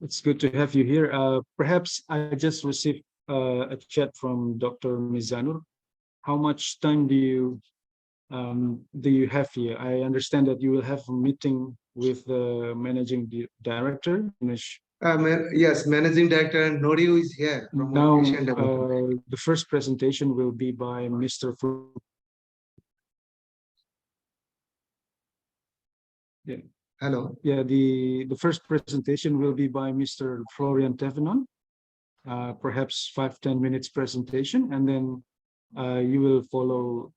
It's good to have you here. Perhaps I just received a chat from Dr. Mizanur. How much time do you have here? I understand that you will have a meeting with the managing director. Yes, managing director Noriu is here from Now, Motivation Development. the first presentation will be by Mr. Yeah. Hello. Yeah, the first presentation will be by Mr. Florian Tevenon, perhaps 5-10 minutes presentation, and then you will follow,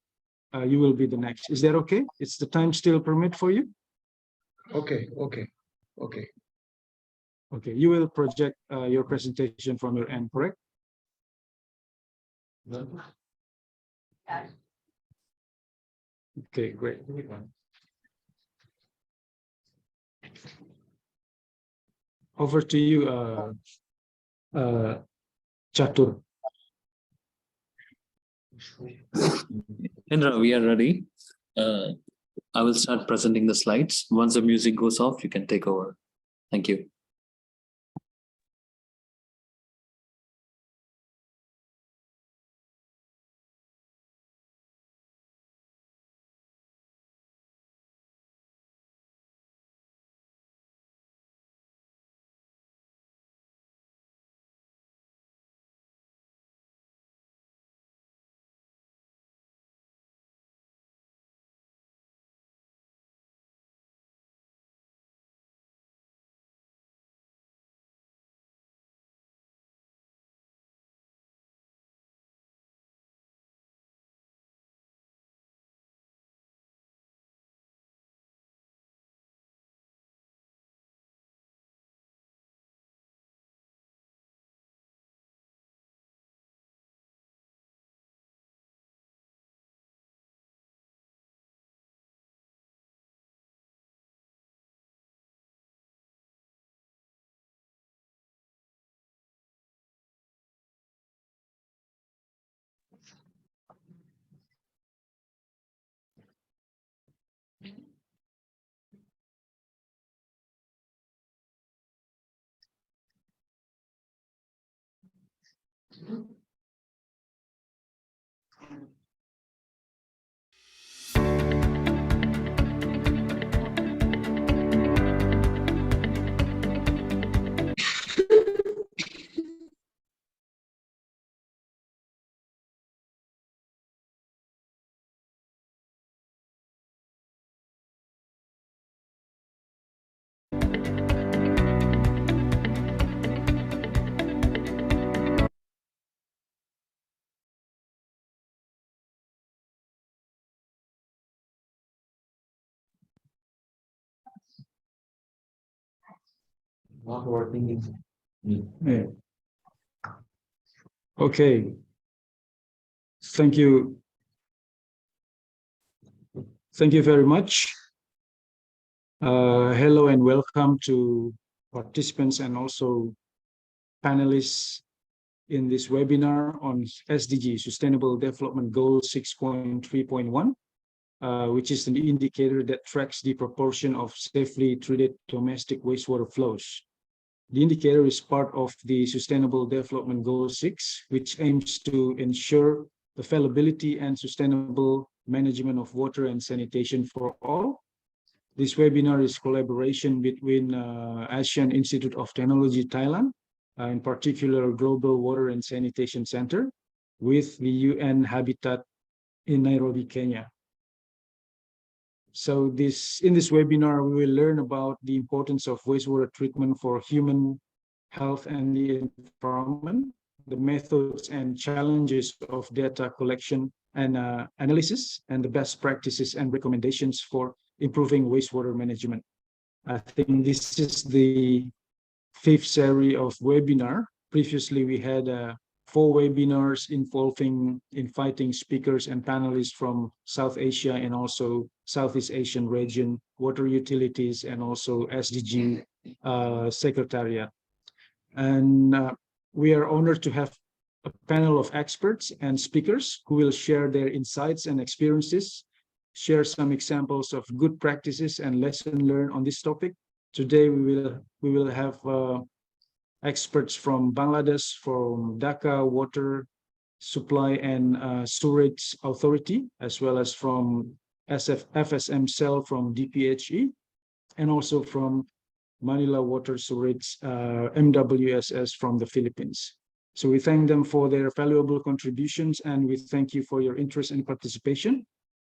you will be the next. Is that okay? Is the time still permit for you? Okay. Okay, you will project your presentation from your end, correct? Okay, great. Over to you, Chatur. Indra, we are ready. I will start presenting the slides. Once the music goes off, you can take over. Thank you. Not working. Yeah. Okay. Thank you. Thank you very much. Hello and welcome to participants and also panelists in this webinar on SDG, Sustainable Development Goal 6.3.1, which is an indicator that tracks the proportion of safely treated domestic wastewater flows. The indicator is part of the Sustainable Development Goal 6, which aims to ensure the availability and sustainable management of water and sanitation for all. This webinar is collaboration between Asian Institute of Technology Thailand, in particular Global Water and Sanitation Center, with the UNHABITAT in Nairobi, Kenya. So in this webinar, we will learn about the importance of wastewater treatment for human health and the environment, the methods and challenges of data collection and analysis, and the best practices and recommendations for improving wastewater management. I think this is the 5th series of webinar. Previously, we had 4 webinars inviting speakers and panelists from South Asia and also Southeast Asian region, water utilities, and also SDG Secretariat. And we are honored to have a panel of experts and speakers who will share their insights and experiences, share some examples of good practices and lessons learned on this topic. Today, we will have experts from Bangladesh, from Dhaka Water Supply and Sewerage Authority, as well as from FSM Cell from DPHE, and also from Manila Water Sewerage MWSS from the Philippines. So we thank them for their valuable contributions, and we thank you for your interest and participation.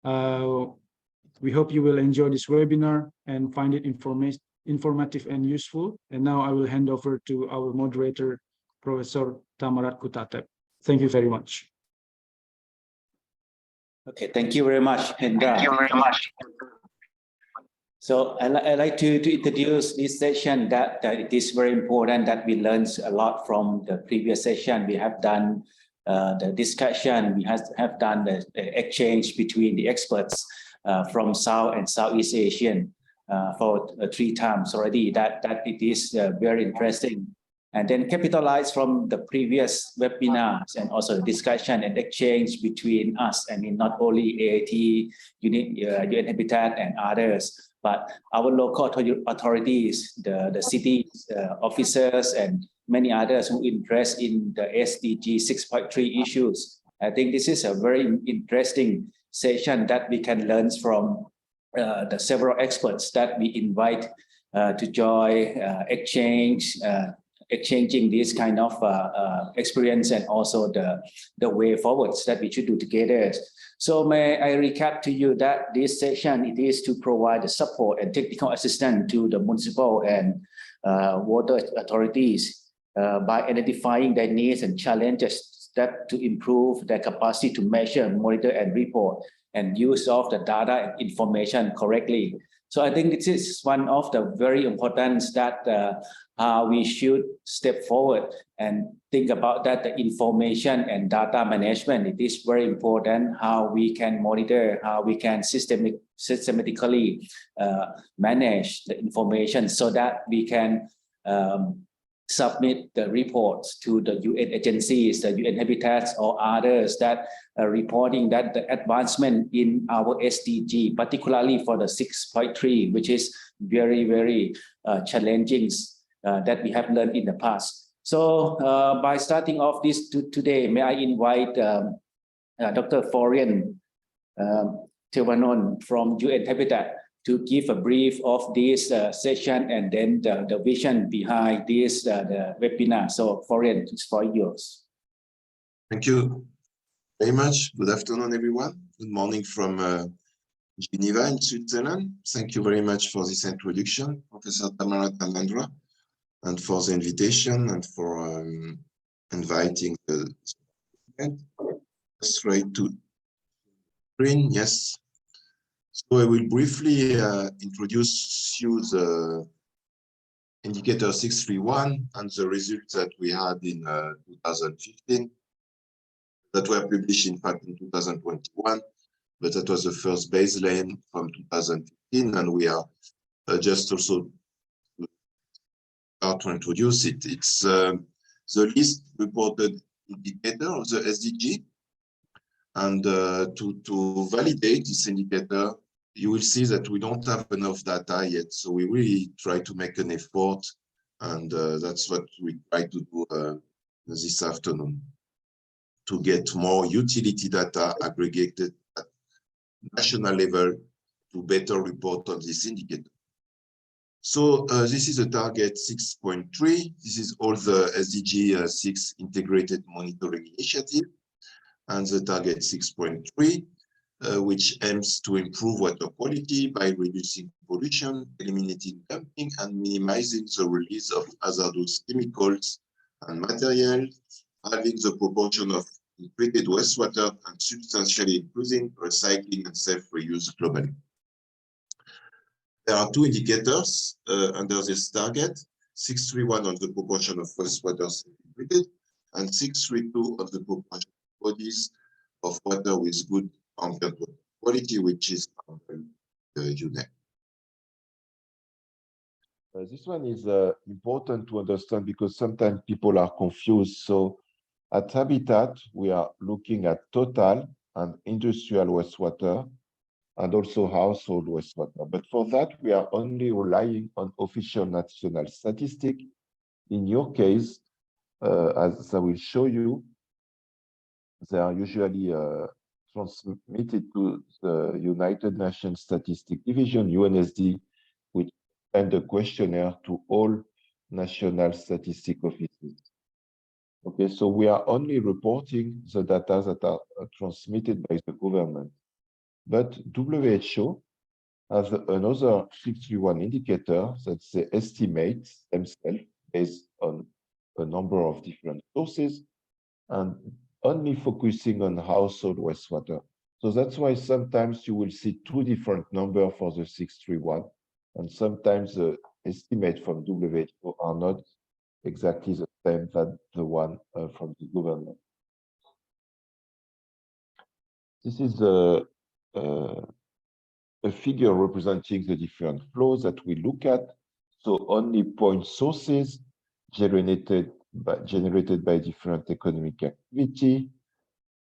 We hope you will enjoy this webinar and find it informative and useful. And now I will hand over to our moderator, Professor Tamarat Kutatep. Thank you very much. Okay, thank you very much, Hendra. Thank you very much. So I'd like to introduce this session that it is very important that we learn a lot from the previous session. We have done the discussion, we have done the exchange between the experts from South and Southeast Asian for 3 times already. That it is very interesting. And then capitalize from the previous webinars and also the discussion and exchange between us. I mean, not only AIT, UNHABITAT and others, but our local authorities, the cities, officers, and many others who interest in the SDG 6.3 issues. I think this is a very interesting session that we can learn from the several experts that we invite to join, exchanging this kind of experience and also the way forwards that we should do together. So may I recap to you that this session, it is to provide the support and technical assistance to the municipal and water authorities by identifying their needs and challenges that to improve their capacity to measure, monitor, and report and use of the data and information correctly. So I think this is one of the very important that how we should step forward and think about that the information and data management. It is very important how we can monitor, how we can systematically manage the information so that we can submit the reports to the UN agencies, the UNHABITAT or others that are reporting that the advancement in our SDG, particularly for the 6.3, which is very, very challenging that we have learned in the past. So by starting off this today, may I invite Dr. Florian Tewanon from UNHABITAT to give a brief of this session and then the vision behind this the webinar. So Florian, it's for yours. Thank you very much. Good afternoon, everyone. Good morning from Geneva in Switzerland. Thank you very much for this introduction, Professor Tamarat and Andra, and for the invitation and for inviting the straight to screen. Yes. So I will briefly introduce you the indicator 631 and the results that we had in 2015 that were published in fact in 2021, but that was the first baseline from 2015, and we are just also to introduce it. It's the least reported indicator of the SDG. And to validate this indicator, you will see that we don't have enough data yet. So we really try to make an effort, and that's what we try to do this afternoon, to get more utility data aggregated at national level to better report on this indicator. So this is a target 6.3. This is all the SDG 6 integrated monitoring initiative. And the target 6.3, which aims to improve water quality by reducing pollution, eliminating dumping, and minimizing the release of hazardous chemicals and materials, halving the proportion of treated wastewater, and substantially increasing recycling and self-reuse globally. There are 2 indicators under this target: 631 on the proportion of wastewater treated, and 632 of the proportion bodies of water with good ambient water quality, which is UNEP. This one is important to understand because sometimes people are confused. So at Habitat, we are looking at total and industrial wastewater and also household wastewater. But for that, we are only relying on official national statistics in your case, as I will show you, they are usually transmitted to the United Nations Statistics Division, UNSD, which send a questionnaire to all national statistic offices. Okay, so we are only reporting the data that are transmitted by the government. But WHO has another 61 indicator that they estimate themselves based on a number of different sources and only focusing on household wastewater. So that's why sometimes you will see two different numbers for the 631, and sometimes the estimate from WHO are not exactly the same as the one from the government. This is a figure representing the different flows that we look at. So only point sources generated by different economic activity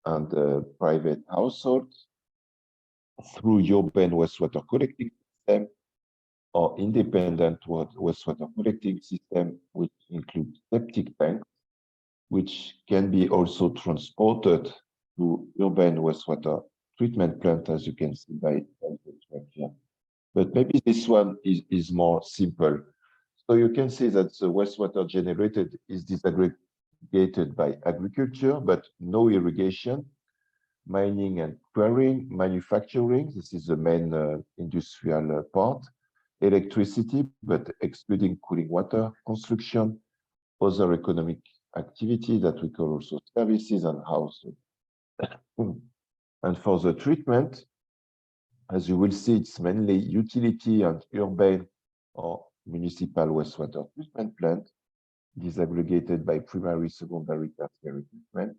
and private households through urban wastewater collecting system or independent wastewater collecting system, which include septic tanks, which can be also transported to urban wastewater treatment plant, as you can see by the track here. But maybe this one is more simple. So you can see that the wastewater generated is disaggregated by agriculture, but no irrigation, mining and quarrying, manufacturing, this is the main industrial part, electricity, but excluding cooling water, construction, other economic activity that we call also services and household. And for the treatment, as you will see, it's mainly utility and urban or municipal wastewater treatment plant, disaggregated by primary, secondary, tertiary treatment,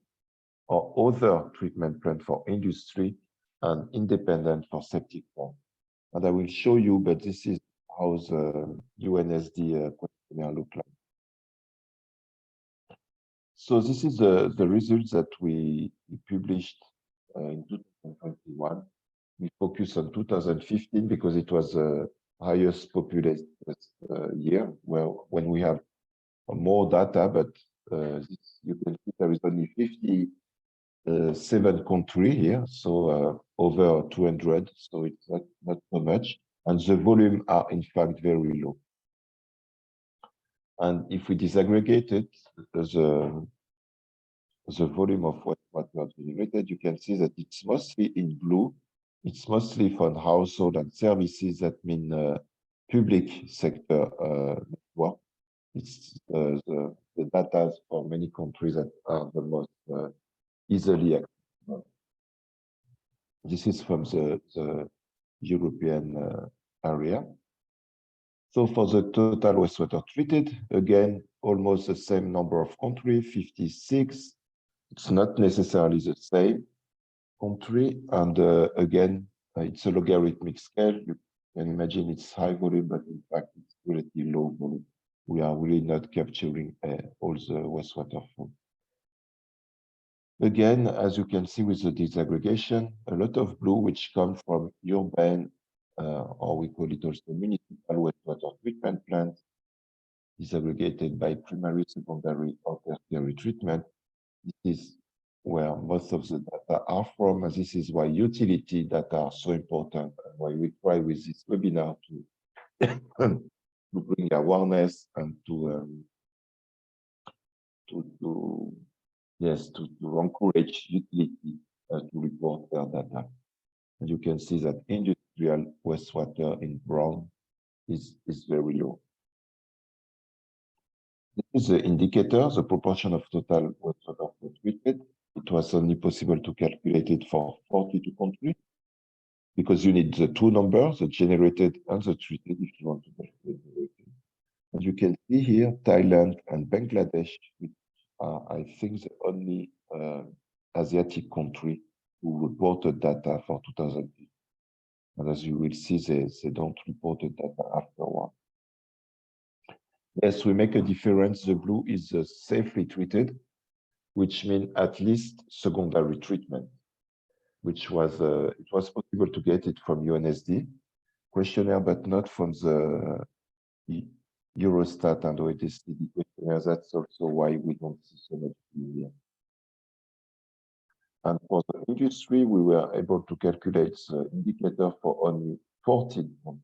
or other treatment plant for industry and independent for septic tank. And I will show you, but this is how the UNSD questionnaire look like. So this is the results that we published in 2021. We focus on 2015 because it was the highest populated year, when we have more data, but you can see there is only 57 countries here, so over 200, so it's not so much, and the volume are in fact very low. And if we disaggregate it, the volume of wastewater generated, you can see that it's mostly in blue. It's mostly for household and services, that mean public sector network. It's the data for many countries that are the most easily accessible. This is from the European area. So for the total wastewater treated, again, almost the same number of countries, 56. It's not necessarily the same country. And again, it's a logarithmic scale. You can imagine it's high volume, but in fact, it's relatively low volume. We are really not capturing all the wastewater flow. Again, as you can see with the disaggregation, a lot of blue, which come from urban, or we call it also municipal wastewater treatment plants, disaggregated by primary, secondary, or tertiary treatment. This is where most of the data are from, and this is why utility data are so important, and why we try with this webinar to bring awareness and to encourage utility to report their data. And you can see that industrial wastewater in brown is very low. This is the indicator, the proportion of total wastewater treated. It was only possible to calculate it for 42 countries because you need the two numbers, the generated and the treated, if you want to calculate the rating. And you can see here Thailand and Bangladesh, which are, I think, the only Asiatic country who reported data for 2015. And as you will see, they don't report the data afterward. Yes, we make a difference. The blue is safely treated, which means at least secondary treatment, which was it was possible to get it from UNSD questionnaire, but not from the Eurostat and OECD questionnaire. Yeah, that's also why we don't see so much here. And for the industry, we were able to calculate the indicator for only 14 months.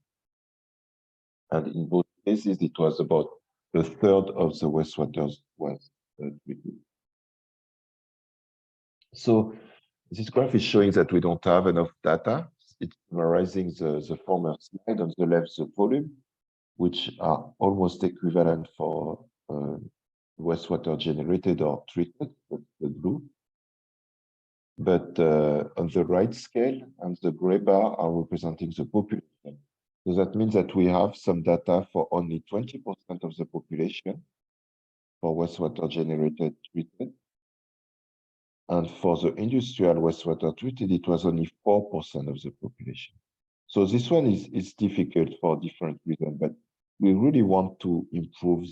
And in both cases, it was about a third of the wastewater was treated. So this graph is showing that we don't have enough data. It's summarizing the former slide. On the left, the volume, which are almost equivalent for wastewater generated or treated, that's the blue. But on the right scale, and the gray bar are representing the population. So that means that we have some data for only 20% of the population for wastewater generated treated. And for the industrial wastewater treated, it was only 4% of the population. So this one is difficult for different reasons, but we really want to improve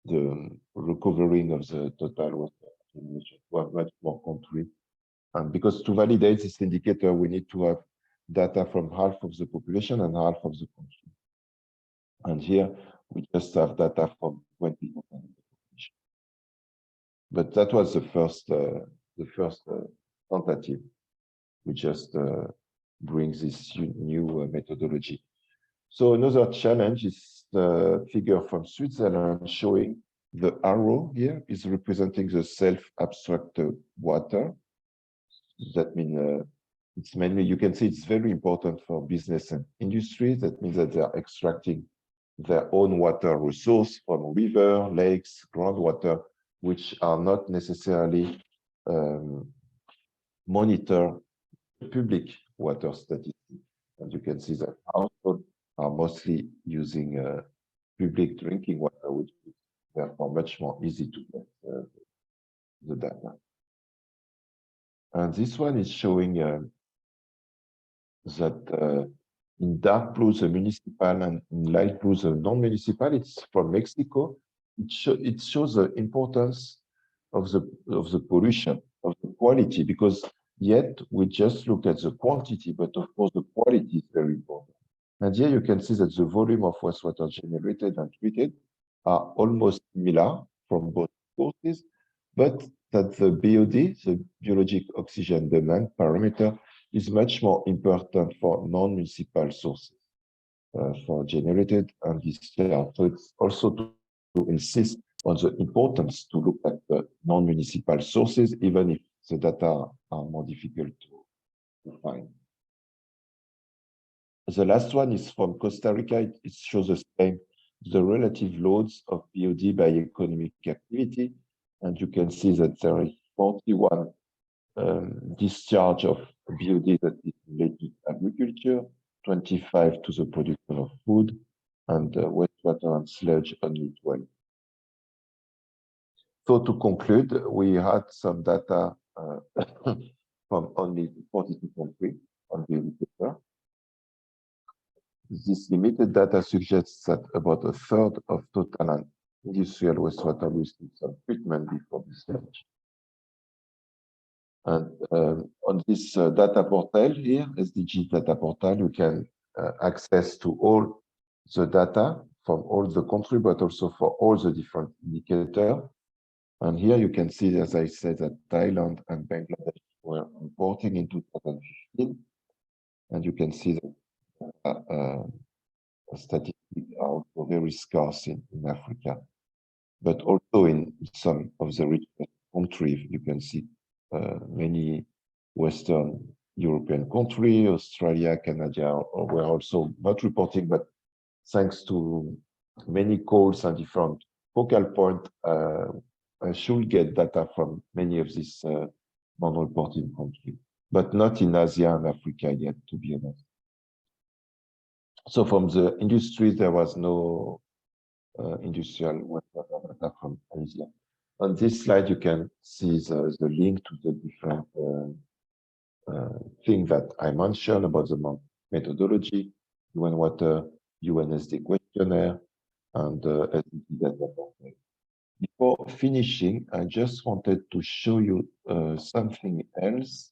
the recovering of the total water generation to have much more country. And because to validate this indicator, we need to have data from half of the population and half of the country. And here we just have data from 20% of the population. But that was the first tentative. We just bring this new methodology. So another challenge is the figure from Switzerland showing the arrow here is representing the self-abstracted water. That means it's mainly, you can see it's very important for business and industry. That means that they are extracting their own water resource from river, lakes, groundwater, which are not necessarily monitor public water statistics. And you can see that households are mostly using public drinking water, which is therefore much more easy to get the data. And this one is showing that in dark blue, the municipal, and in light blue, the non-municipal. It's from Mexico. It shows the importance of the pollution, of the quality, because yet we just look at the quantity, but of course the quality is very important. And here you can see that the volume of wastewater generated and treated are almost similar from both sources, but that the BOD, the biologic oxygen demand parameter, is much more important for non-municipal sources for generated and discharged. So it's also to insist on the importance to look at the non-municipal sources, even if the data are more difficult to find. The last one is from Costa Rica. It shows the same, the relative loads of BOD by economic activity. And you can see that there is 41 discharge of BOD that is related to agriculture, 25 to the production of food, and wastewater and sludge only 12. So to conclude, we had some data from only 42 countries on the indicator. This limited data suggests that about a third of total and industrial wastewater receives some treatment before discharge. And on this data portal here, SDG data portal, you can access to all the data from all the countries, but also for all the different indicators. And here you can see, as I said, that Thailand and Bangladesh were reporting in 2015. And you can see that statistics are also very scarce in Africa, but also in some of the richest countries. You can see many Western European countries, Australia, Canada, were also not reporting, but thanks to many calls and different focal points, I should get data from many of these non-reporting countries, but not in Asia and Africa yet, to be honest. So from the industry, there was no industrial wastewater data from Asia. On this slide, you can see the link to the different things that I mentioned about the methodology, UN Water, UNSD questionnaire, and SDG data portal. Before finishing, I just wanted to show you something else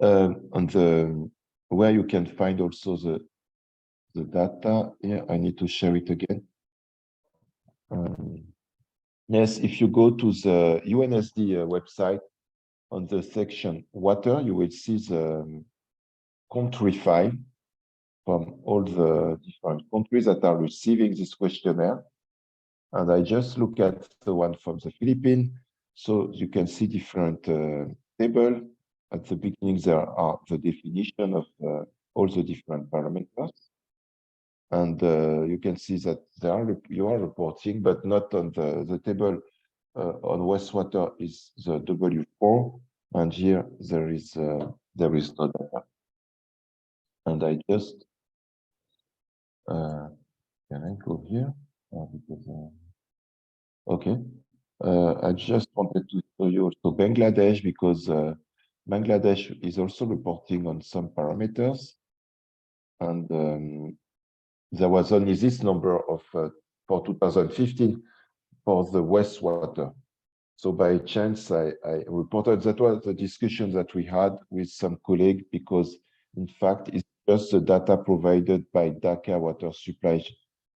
on the where you can find also the data. Here, I need to share it again. Yes, if you go to the UNSD website on the section water, you will see the country file from all the different countries that are receiving this questionnaire. And I just look at the one from the Philippines. So you can see different table. At the beginning, there are the definition of all the different parameters. And you can see that you are reporting, but not on the table on wastewater is the W4. And here there is no data. And I just, can I go here? Because, okay. I just wanted to show you also Bangladesh, because Bangladesh is also reporting on some parameters. And there was only this number of for 2015 for the wastewater. So by chance, I reported that was the discussion that we had with some colleague, because in fact, it's just the data provided by Dhaka Water Supply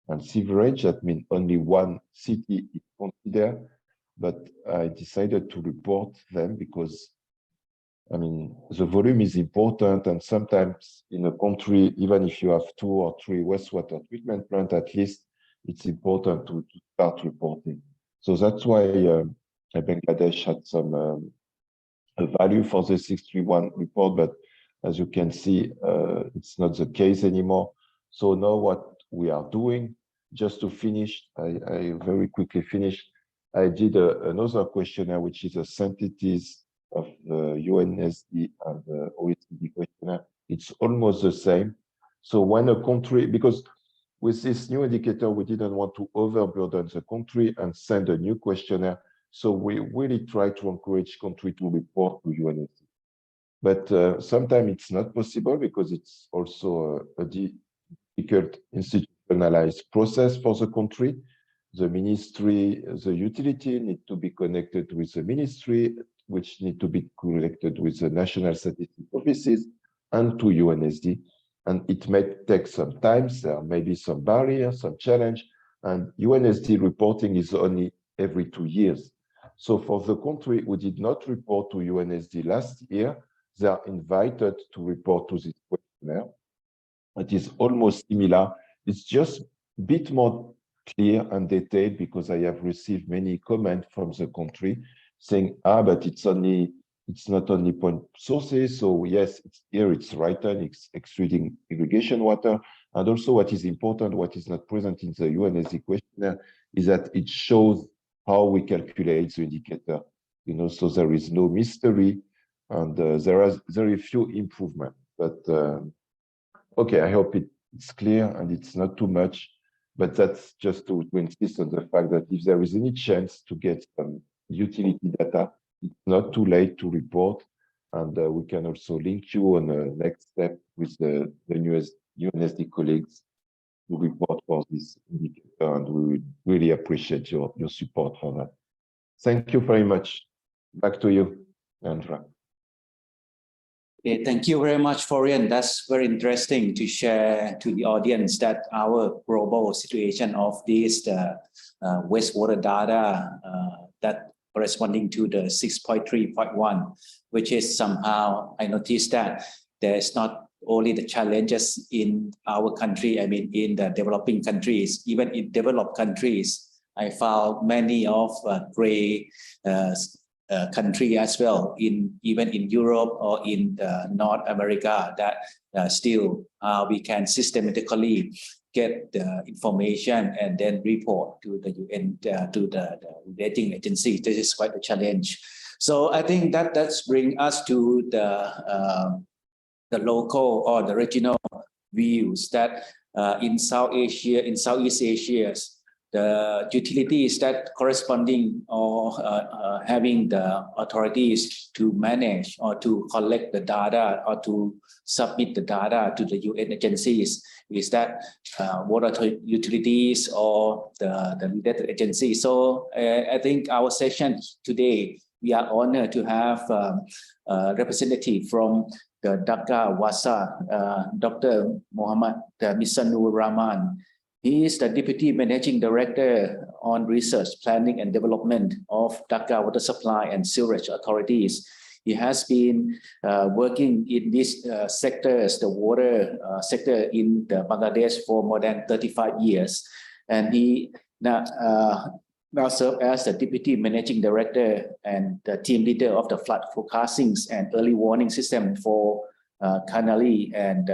and Sewerage. That means only one city is considered, but I decided to report them because, I mean, the volume is important, and sometimes in a country, even if you have 2 or 3 wastewater treatment plants, at least it's important to start reporting. So that's why Bangladesh had some value for the 631 report, but as you can see, it's not the case anymore. So now what we are doing, just to finish, I very quickly finish. I did another questionnaire, which is a synthesis of the UNSD and the OECD questionnaire. It's almost the same. So when a country, because with this new indicator, we didn't want to overburden the country and send a new questionnaire. So we really try to encourage country to report to UNSD. But sometimes it's not possible because it's also a difficult institutionalized process for the country. The ministry, the utility need to be connected with the ministry, which need to be connected with the national statistic offices and to UNSD. And it may take some time. There may be some barriers, some challenge, and UNSD reporting is only every 2 years. So for the country who did not report to UNSD last year, they are invited to report to this questionnaire. It is almost similar. It's just a bit more clear and detailed, because I have received many comments from the country saying, but it's not only point sources. So yes, it's written, it's extruding irrigation water. And also what is important, what is not present in the UNSD questionnaire, is that it shows how we calculate the indicator, so there is no mystery, and there are very few improvements. But okay, I hope it's clear and it's not too much, but that's just to insist on the fact that if there is any chance to get some utility data, it's not too late to report, and we can also link you on the next step with the newest UNSD colleagues to report for this indicator, and we would really appreciate your support for that. Thank you very much. Back to you, Andra. Okay, thank you very much, Florian. That's very interesting to share to the audience that our global situation of this wastewater data that corresponding to the 6.3.1, which is somehow, I noticed that there's not only the challenges in our country, I mean, in the developing countries, even in developed countries, I found many of gray country as well, even in Europe or in North America, that still we can systematically get the information and then report to the UN, to the rating agency. This is quite a challenge. So I think that's bring us to the local or the regional views that in South Asia, in Southeast Asia, the utilities that corresponding or having the authorities to manage or to collect the data or to submit the data to the UN agencies is that water utilities or the related agency. So I think our session today, we are honored to have a representative from the Dhaka Wasa, Dr. Muhammad Misanur Rahman. He is the Deputy Managing Director on Research, Planning and Development of Dhaka Water Supply and Sewerage Authorities. He has been working in these sectors, the water sector in Bangladesh for more than 35 years. And he now serves as the Deputy Managing Director and the team leader of the flood forecasting and early warning system for Kanali and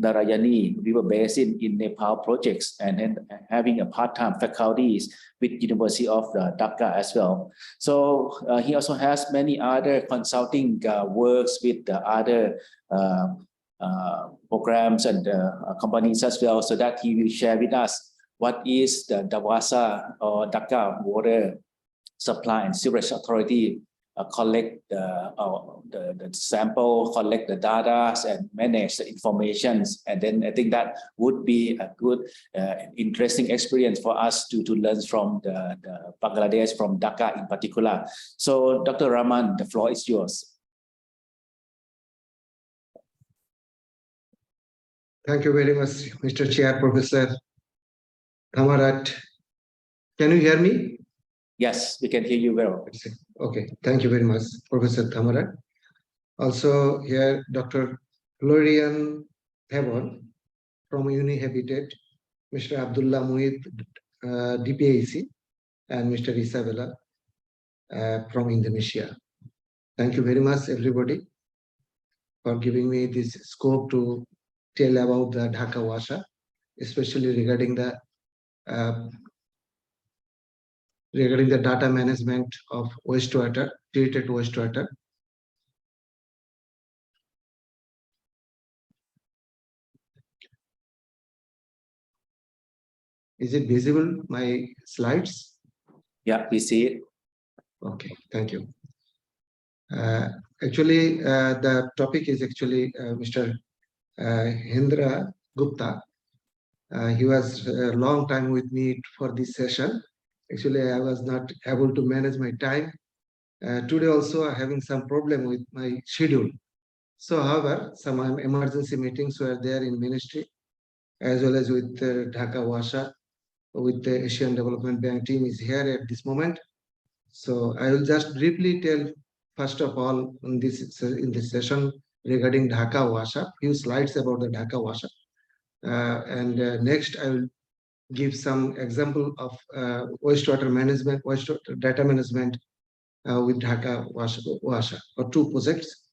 Narayani River Basin in Nepal projects, and then having a part-time faculties with University of Dhaka as well. So he also has many other consulting works with other programs and companies as well, so that he will share with us what is the DAWASA or Dhaka Water Supply and Sewerage Authority collect the sample, collect the data, and manage the information. And then I think that would be a good, interesting experience for us to learn from the Bangladesh, from Dhaka in particular. So Dr. Rahman, the floor is yours. Thank you very much, Mr. Chair, Professor Thamarat. Can you hear me? Yes, we can hear you well. Okay, thank you very much, Professor Thamarat. Also here, Dr. Florian Hebon from UNHABITAT, Mr. Abdullah Muid, DPAC, and Mr. Isabella from Indonesia. Thank you very much, everybody, for giving me this scope to tell about the Dhaka Washa, especially regarding the data management of wastewater, treated wastewater. Is it visible, my slides? Yeah, we see it. Okay, thank you. Actually, the topic is actually Mr. Hendra Gupta. He was a long time with me for this session. Actually, I was not able to manage my time. Today also, I'm having some problem with my schedule. So, however, some emergency meetings were there in ministry, as well as with Dhaka Washa, with the Asian Development Bank team is here at this moment. So, I will just briefly tell, first of all, in this session regarding Dhaka Washa, few slides about the Dhaka Washa. Next, I will give some example of wastewater management, wastewater data management with Dhaka Washa or two projects.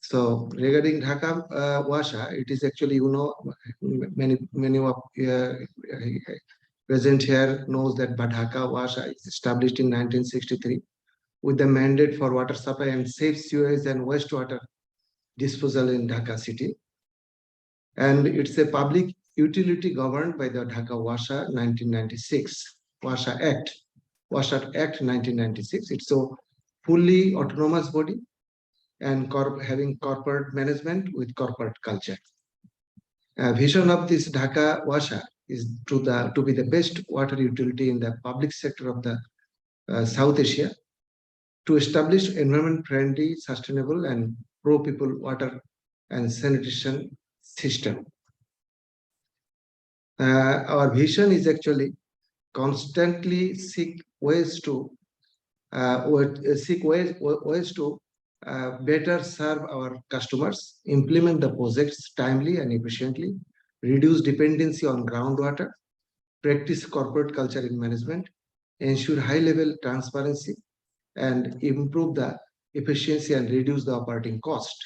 So regarding Dhaka Washa, it is actually, you know, many of present here knows that Dhaka Washa is established in 1963 with the mandate for water supply and safe sewage and wastewater disposal in Dhaka city. And it's a public utility governed by the Dhaka Washa 1996, Washa Act 1996. It's a fully autonomous body and having corporate management with corporate culture. Vision of this Dhaka Washa is to be the best water utility in the public sector of the South Asia, to establish environment-friendly, sustainable, and pro-people water and sanitation system. Our vision is actually constantly seek ways to better serve our customers, implement the projects timely and efficiently, reduce dependency on groundwater, practice corporate culture in management, ensure high-level transparency, and improve the efficiency and reduce the operating cost.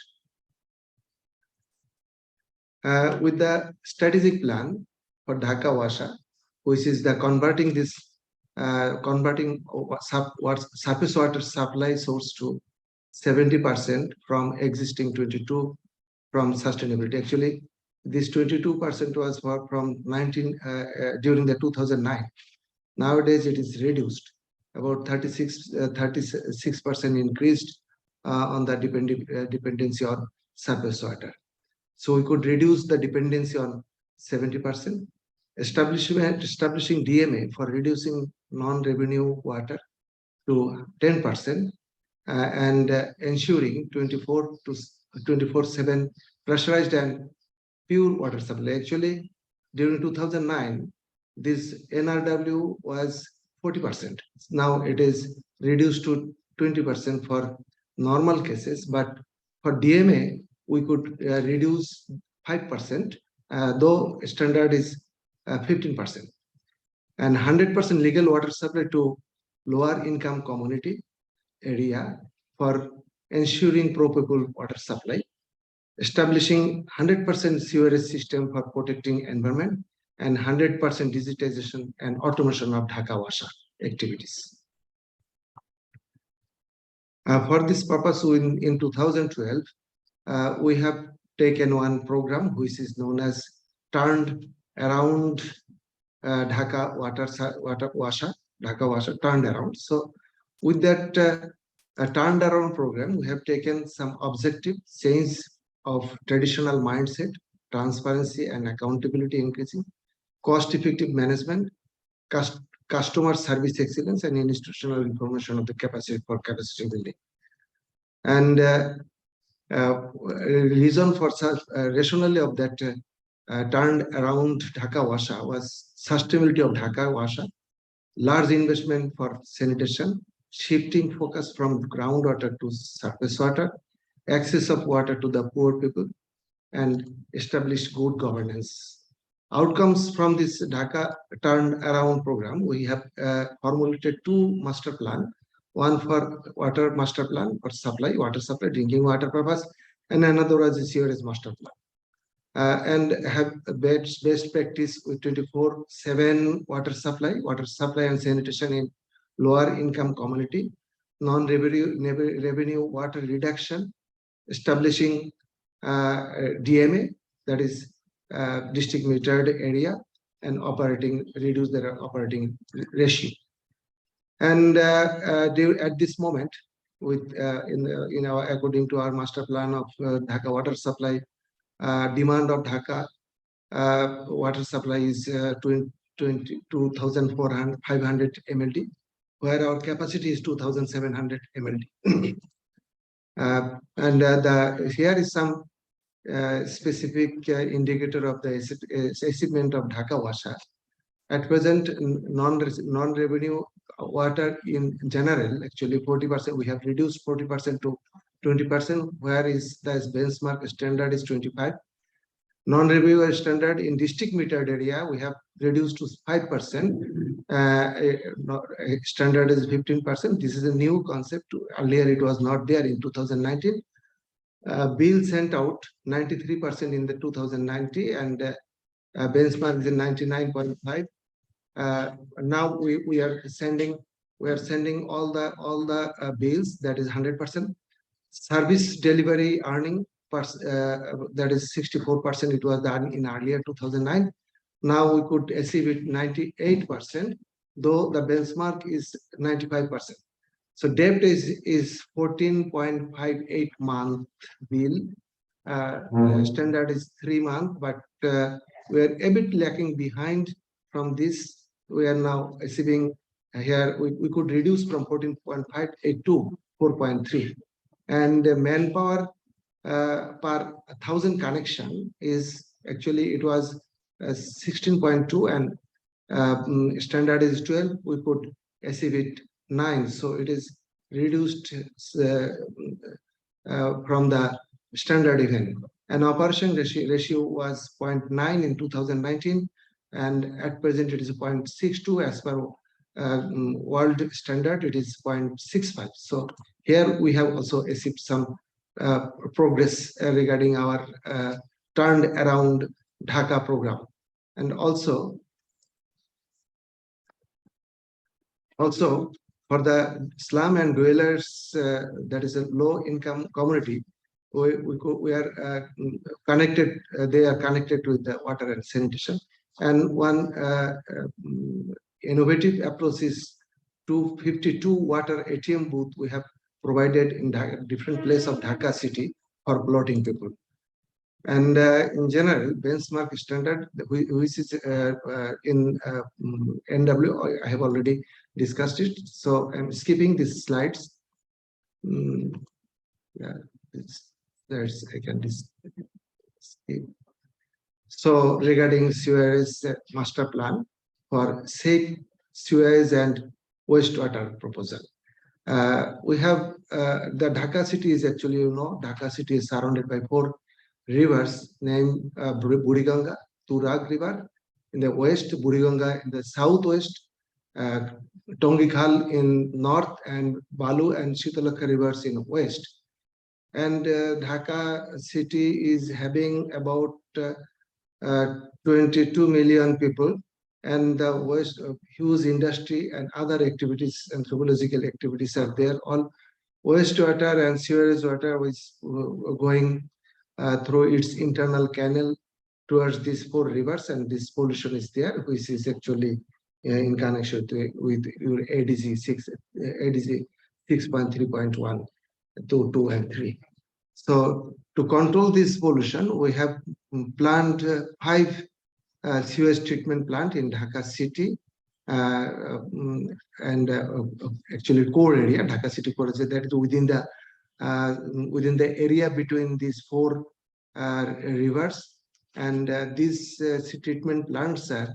With the strategic plan for Dhaka Washa, which is the converting surface water supply source to 70% from existing 22 from sustainability. Actually, this 22% was from during the 2009. Nowadays, it is reduced, about 36% increased on the dependency on surface water. So we could reduce the dependency on 70%, establishing DMA for reducing non-revenue water to 10%, and ensuring 24/7 pressurized and pure water supply. Actually, during 2009, this NRW was 40%. Now it is reduced to 20% for normal cases, but for DMA, we could reduce 5%, though standard is 15%. And 100% legal water supply to lower income community area for ensuring probable water supply, establishing 100% sewerage system for protecting environment, and 100% digitization and automation of Dhaka Washa activities. For this purpose, in 2012, we have taken one program which is known as Turned Around Dhaka Washa, Turned Around. So with that Turned Around program, we have taken some objective change of traditional mindset, transparency and accountability increasing, cost-effective management, customer service excellence, and institutional information of the capacity for capacity building. And reason for such rationale of that Turned Around Dhaka Washa was sustainability of Dhaka Washa, large investment for sanitation, shifting focus from groundwater to surface water, access of water to the poor people, and establish good governance. Outcomes from this Dhaka Turned Around program, we have formulated two master plan, one for water master plan for supply, water supply, drinking water purpose, and another was the sewerage master plan. And have best practice with 24/7 water supply and sanitation in lower income community, non-revenue water reduction, establishing DMA, that is district metered area, and reduce their operating ratio. And at this moment, with according to our master plan of Dhaka water supply, demand of Dhaka water supply is 22,500 MLD, where our capacity is 2,700 MLD. Here is some specific indicator of the achievement of Dhaka Washa. At present, non-revenue water in general, actually 40%, we have reduced 40% to 20%, whereas the benchmark standard is 25. Non-revenue standard in district metered area, we have reduced to 5%. Standard is 15%. This is a new concept. Earlier, it was not there in 2019. Bill sent out 93% in the 2090, and benchmark is in 99.5. Now we are sending all the bills, that is 100%. Service delivery earning, that is 64%. It was done in earlier 2009. Now we could achieve it 98%, though the benchmark is 95%. So debt is 14.58 month bill. Standard is 3 months, but we are a bit lacking behind from this. We are now achieving here, we could reduce from 14.58 to 4.3. And the manpower per 1,000 connection is actually, it was 16.2, and standard is 12. We could achieve it 9. So it is reduced from the standard even. And operation ratio was 0.9 in 2019, and at present it is 0.62 as per world standard. It is 0.65. So here we have also achieved some progress regarding our Turned Around Dhaka program. And also for the slum and dwellers, that is a low income community, we are connected, they are connected with the water and sanitation. And one innovative approach is 252 water ATM booth we have provided in different places of Dhaka city for bloating people. And in general, benchmark standard, which is in NW, I have already discussed it. So I'm skipping these slides. Yeah, there's I can skip. So regarding sewerage master plan for safe sewage and wastewater proposal. We have the Dhaka city is actually, Dhaka city is surrounded by 4 rivers named Buriganga, Turag River in the west, Buriganga in the southwest, Tongikhal in north, and Balu and Shitalaka rivers in west. And Dhaka city is having about 22 million people, and the west huge industry and other activities, anthropological activities are there. All wastewater and sewage water is going through its internal canal towards these 4 rivers, and this pollution is there, which is actually in connection with your ADG 6.3.1, 2 and 3. So to control this pollution, we have planned 5 sewage treatment plant in Dhaka city, and actually core area, Dhaka city core area, that is within the area between these 4 rivers. And these treatment plants are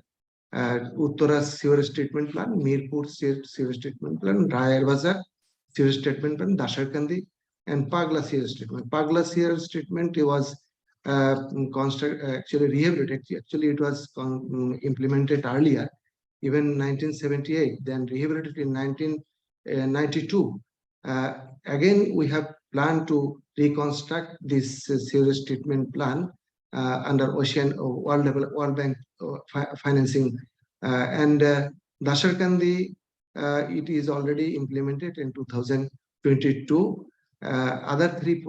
Uttara sewage treatment plant, Mirpur sewage treatment plant, Rayar Bazar sewage treatment plant, Dasharkandi, and Pagla sewage treatment. Pagla sewage treatment was actually rehabilitated. Actually, it was implemented earlier, even 1978, then rehabilitated in 1992. Again, we have planned to reconstruct this sewage treatment plan under World Bank financing, and Dasharkandi, it is already implemented in 2022. Other three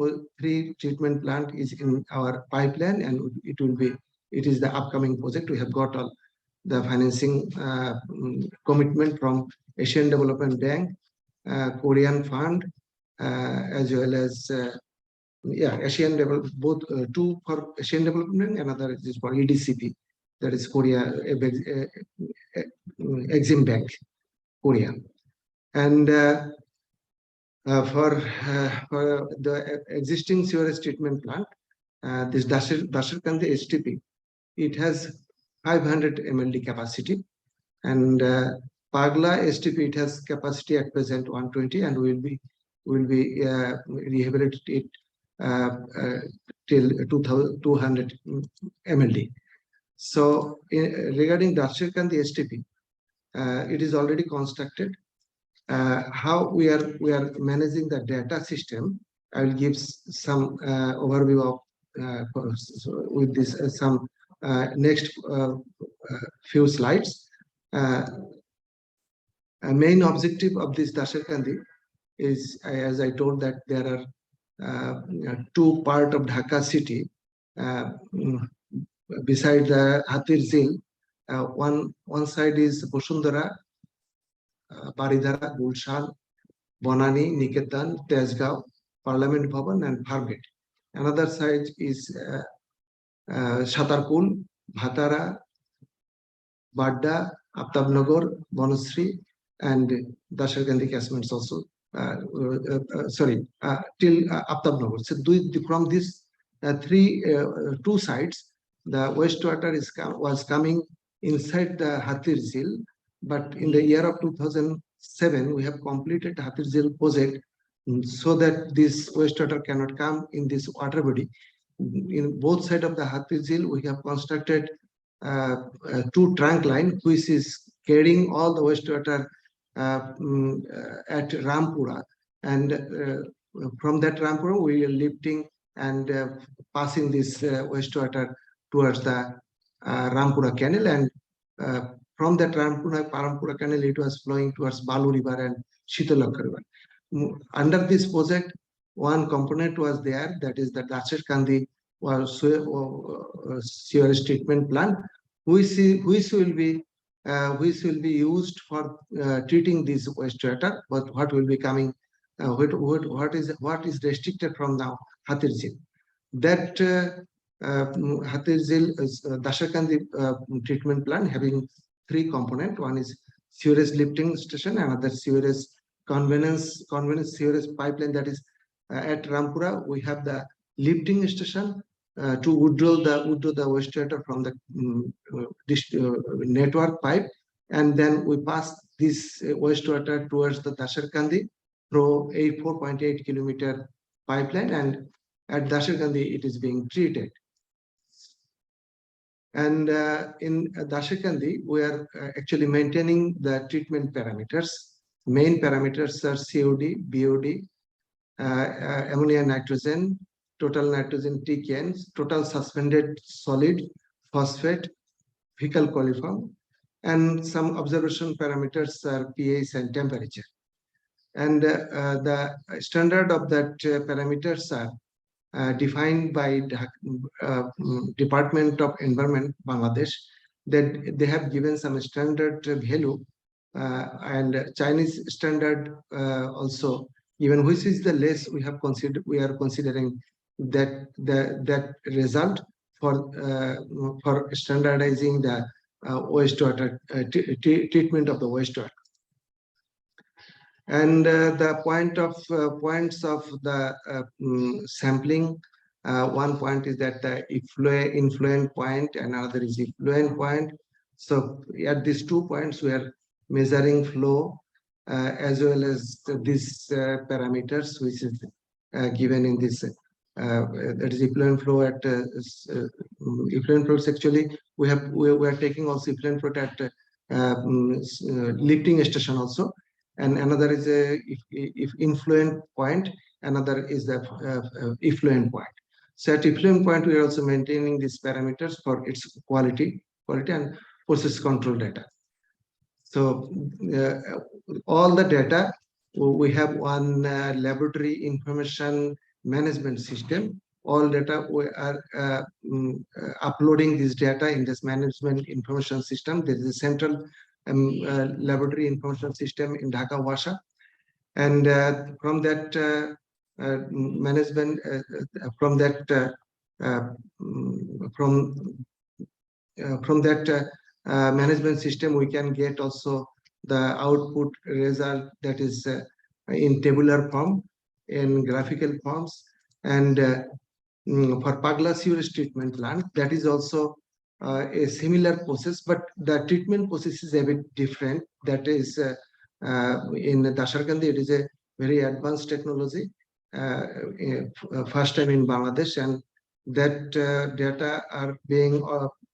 treatment plant is in our pipeline, and it is the upcoming project. We have got all the financing commitment from Asian Development Bank, Korean Fund, as well as Asian Development, both 2 for Asian Development, another is for EDCP, that is Korea Exim Bank, Korea. And for the existing sewage treatment plant, this Dasharkandi STP, it has 500 MLD capacity, and Pagla STP, it has capacity at present 120, and will be rehabilitated till 200 MLD. So regarding Dasharkandi STP, it is already constructed. How we are managing the data system, I will give some overview of with this some next few slides. A main objective of this Dasharkandi is, as I told, that there are 2 parts of Dhaka city beside the Hatir Zil. One side is Bosundara, Baridara, Gulshan, Bonani, Niketan, Tezgaon, Parliament Bhavan, and Fargate. Another side is Shatarpul, Bhatara, Badda, Aptabnagar, Bonasri, and Dasharkandi catchments also. Till Aptabnagar. So from these 2 sides, the wastewater was coming inside the Hatir Zil. But in the year of 2007, we have completed Hatir Zil project so that this wastewater cannot come in this water body. In both sides of the Hatir Zil, we have constructed 2 trunk line, which is carrying all the wastewater at Rampura, and from that Rampura we are lifting and passing this wastewater towards the Rampura canal, and from that Parampura canal it was flowing towards Balu river and Shitalaka river. Under this project, one component was there, that is the Dasharkandi sewage treatment plant, which will be used for treating this wastewater. But what will be coming? What is restricted from now? Hatir Zil. That Hatir Zil is Dasharkandi treatment plant having 3 components. One is sewage lifting station, another sewage convenience sewage pipeline, that is at Rampura. We have the lifting station to withdraw the wastewater from the network pipe, and then we pass this wastewater towards the Dasharkandi through a 4.8 kilometer pipeline, and at Dasharkandi it is being treated. And in Dasharkandi, we are actually maintaining the treatment parameters. Main parameters are COD, BOD, ammonia nitrogen, total nitrogen TKNs, total suspended solid, phosphate, fecal coliform, and some observation parameters are pH and temperature. And the standard of that parameters are defined by Department of Environment, Bangladesh, that they have given some standard value, and Chinese standard also, even which is the less we are considering that that result for standardizing the wastewater treatment of the wastewater. And the points of the sampling, one point is that the influent point, and another is effluent point. So at these 2 points, we are measuring flow as well as these parameters, which is given in this. That is effluent flow at effluent flows. Actually, we are taking also effluent flow at lifting station also. And another is if influent point, another is the effluent point. So at effluent point, we are also maintaining these parameters for its quality and process control data. So all the data, we have one laboratory information management system. All data, we are uploading this data in this management information system. There is a central laboratory information system in Dhaka, Washa, and from that management, from that management system, we can get also the output result that is in tabular form, in graphical forms, and for Pagla sewage treatment plant, that is also a similar process, but the treatment process is a bit different. That is in Dasharkandi, it is a very advanced technology, first time in Bangladesh, and that data are being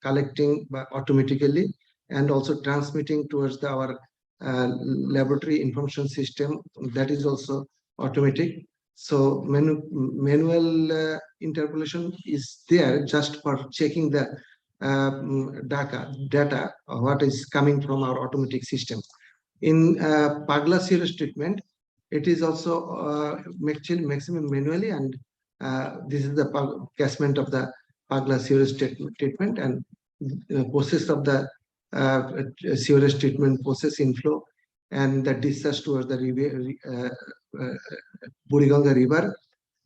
collecting automatically and also transmitting towards our laboratory information system. That is also automatic. So manual interpolation is there just for checking the data, what is coming from our automatic system. In Pagla sewage treatment, it is also maximum manually, and this is the catchment of the Pagla sewage treatment, and the process of the sewage treatment process inflow and the discharge towards the Buriganga river.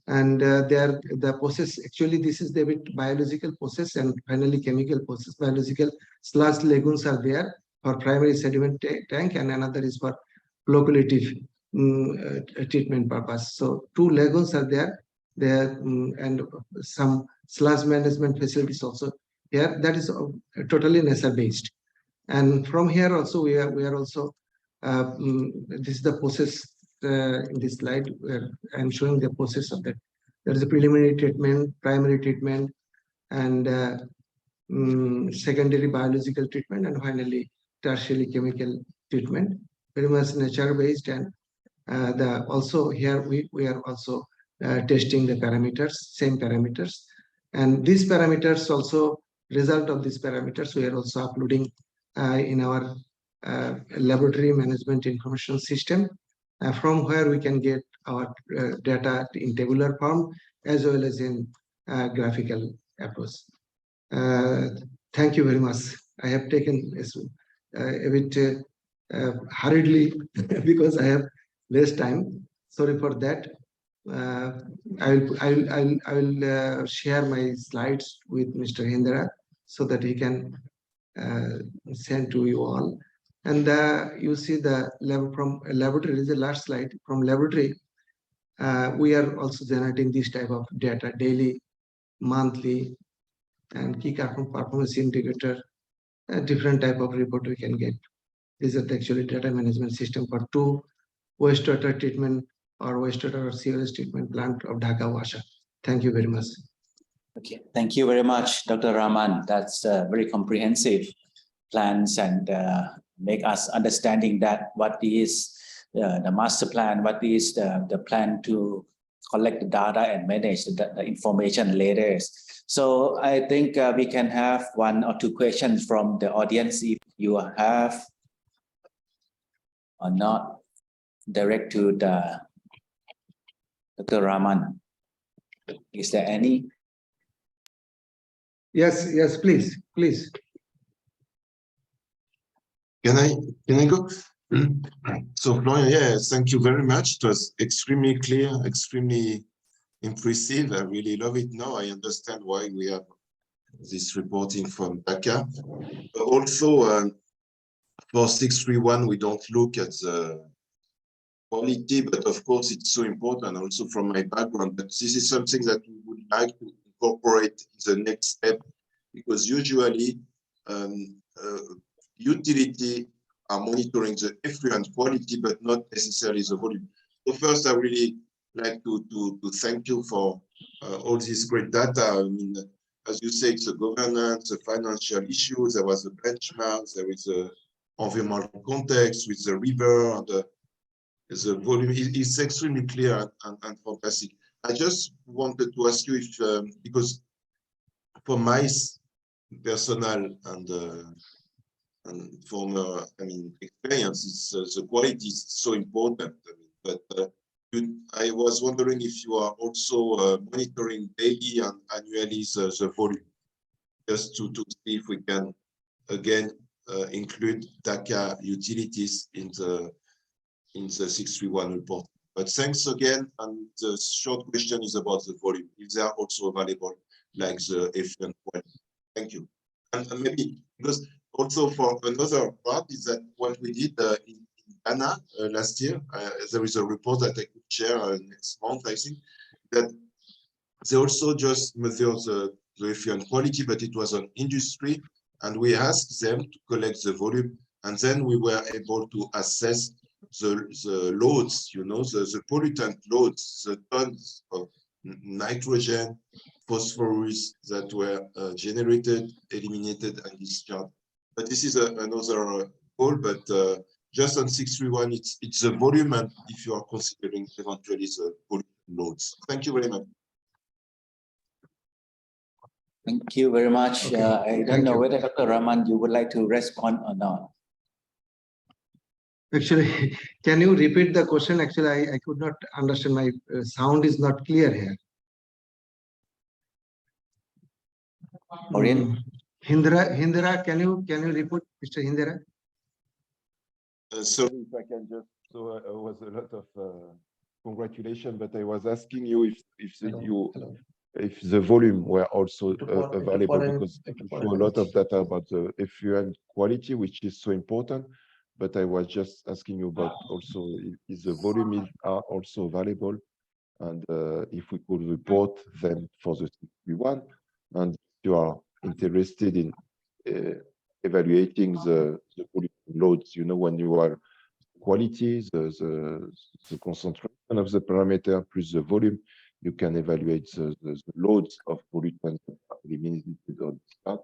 And there the process, actually this is the biological process and finally chemical process. Biological sludge lagoons are there for primary sediment tank, and another is for flocculative treatment purpose. So 2 lagoons are there, and some sludge management facilities also here. That is totally nature based. And from here also we are also this is the process. In this slide, where I'm showing the process of that. There is a preliminary treatment, primary treatment, and secondary biological treatment, and finally tertiary chemical treatment. Very much nature-based, and also here we are also testing the parameters, same parameters, and these parameters also, result of these parameters, we are also uploading in our laboratory management information system. From where we can get our data in tabular form as well as in graphical approach. Thank you very much. I have taken a bit hurriedly because I have less time. Sorry for that. I will share my slides with Mr. Hindra so that he can send to you all. And you see the level from laboratory, is the last slide. From laboratory, we are also generating this type of data daily, monthly, and key carbon performance indicator, a different type of report we can get. This is actually data management system for 2 wastewater treatment or wastewater or sewage treatment plant of Dhaka Washa. Thank you very much. Okay, thank you very much, Dr. Rahman. That's very comprehensive plans and make us understanding that what is the master plan, what is the plan to collect the data and manage the information later. So I think we can have 1 or 2 questions from the audience if you have or not, direct to the Dr. Rahman. Is there any? Yes, please. Can I go? So Florian, yeah, thank you very much. It was extremely clear, extremely impressive. I really love it now. I understand why we have this reporting from Dhaka. But also for 631, we don't look at the quality, but of course it's so important also from my background. But this is something that we would like to incorporate in the next step, because usually utility are monitoring the effluent quality, but not necessarily the volume. So first, I really like to thank you for all this great data. I mean, as you say, it's the governance, the financial issues, there was a benchmark, there is a environmental context with the river, and the volume is extremely clear and fantastic. I just wanted to ask you if, because for my personal and former, experience, it's the quality is so important. But I was wondering if you are also monitoring daily and annually the volume, just to see if we can again include Dhaka utilities in the 631 report. But thanks again. And the short question is about the volume. If they are also available, like the effluent quality. Thank you. And maybe because also for another part is that what we did in Ghana last year, there is a report that I could share next month, I think, that they also just measure the effluent quality, but it was an industry, and we asked them to collect the volume, and then we were able to assess the loads, the pollutant loads, the tons of nitrogen, phosphorus that were generated, eliminated, and discharged. But this is another goal, but just on 631, it's the volume, and if you are considering eventually the pollutant loads. Thank you very much. Thank you very much. Okay. I don't know whether Dr. Rahman, you would like to respond or not. Actually, can you repeat the question? Actually, I could not understand. My sound is not clear here. Hindra, can you repeat, Mr. Hindra? So If I can just, so it was a lot of congratulations, but I was asking you if the volume were also available, because you show a lot of data about the effluent quality, which is so important. But I was just asking you about also if the volume are also available, and if we could report them for the 631, and if you are interested in evaluating the pollution loads, when you are quality, the concentration of the parameter plus the volume, you can evaluate the loads of pollutants eliminated or discharged.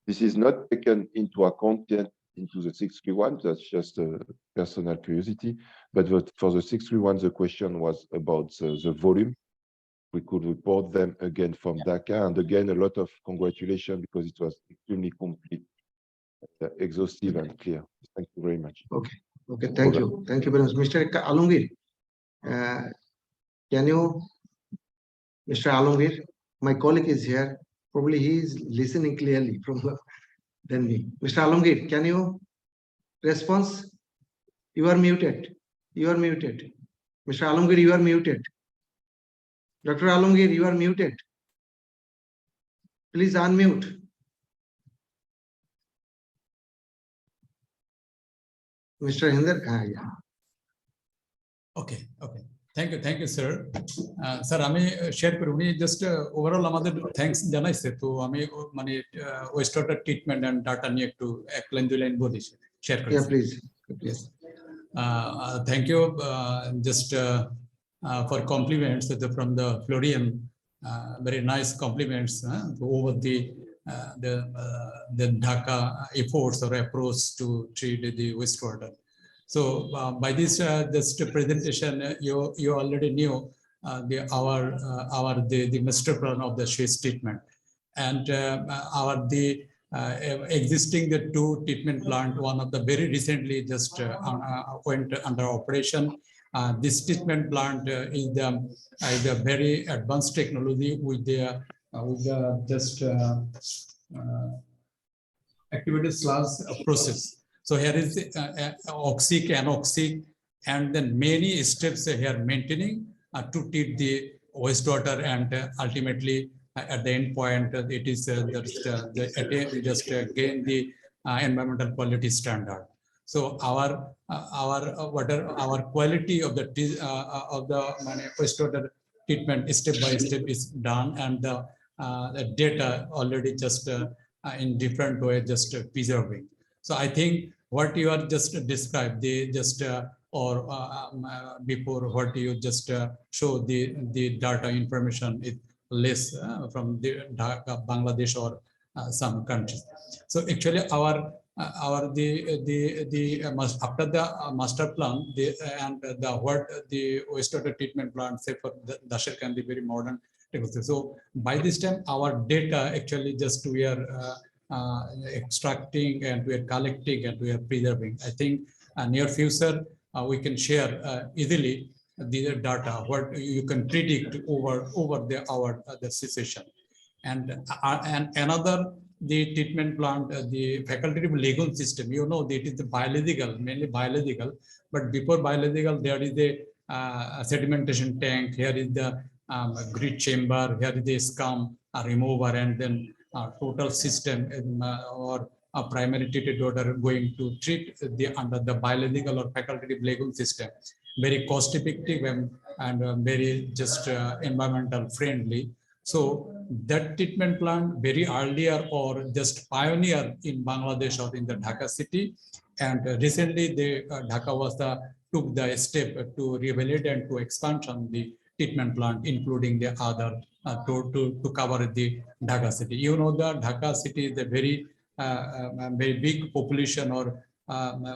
This is not taken into account yet into the 631, that's just a personal curiosity. But for the 631, the question was about the volume. We could report them again from Dhaka, and again, a lot of congratulations, because it was extremely complete, exhaustive and clear. Thank you very much. Okay, thank you very much. Mr. Alungir, can you, Mr. Alungir, my colleague is here, probably he is listening clearly than me. Mr. Alungir, can you respond? You are muted. Mr. Alungir, you are muted. Dr. Alungir, you are muted. Please unmute. Mr. Hinder, yeah. Okay. Thank you, sir. Sir, আমি share করি, উনি just overall আমাদের thanks জানাইছে, তো আমি মানে waste water treatment and data নিয়ে একটু 1 লাইন 2 লাইন বলি শেয়ার করি। Yeah, please. Yes. Thank you. Just for compliments from the Florian. Very nice compliments over the Dhaka efforts or approach to treat the wastewater. So by this just presentation, you already knew the master plan of the waste treatment, and existing the 2 treatment plant. One of the very recently just went under operation. This treatment plant is the very advanced technology with the just activated sludge process. So here is oxic, anoxic, and then many steps here maintaining to treat the wastewater, and ultimately at the end point it is just gain the environmental quality standard. So our quality of the wastewater treatment step by step is done, and the data already just in different way just preserving. So I think what you are just described, the just before what you just show the data information is less from the Dhaka, Bangladesh or some countries. So actually after the master plan, and what the wastewater treatment plant say for the Dasher can be very modern. So by this time our data actually just we are extracting and we are collecting and we are preserving. I think near future we can share easily the data what you can predict over the situation. And another the treatment plant, the facultative lagoon system, you know, that is the biological, mainly biological, but before biological there is a sedimentation tank. Here is the grid chamber, here is the scum remover, and then total system or a primary treated water going to treat the under the biological or facultative lagoon system. Very cost effective and very just environmental friendly. So that treatment plant very earlier or just pioneer in Bangladesh or in the Dhaka city, and recently the Dhaka was took the step to reevaluate and to expand on the treatment plant, including the other to cover the Dhaka city. You know, the Dhaka city is a very big population or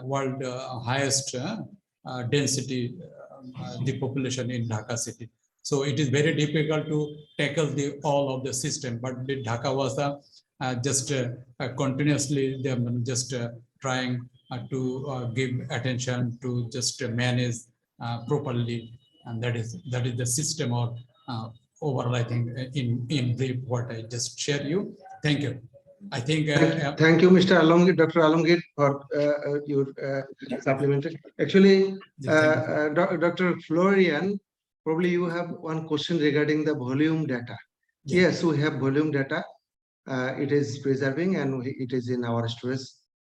world highest density the population in Dhaka city. So it is very difficult to tackle all of the system, but the Dhaka was just continuously just trying to give attention to just manage properly, and that is the system or overall. I think in brief what I just shared you. Thank you. I think thank you, Mr. Alamgir, Dr. Alamgir, for your supplementary. Actually, Dr. Florian, probably you have one question regarding the volume data. Yeah. Yes, we have volume data. It is preserving and it is in our storage.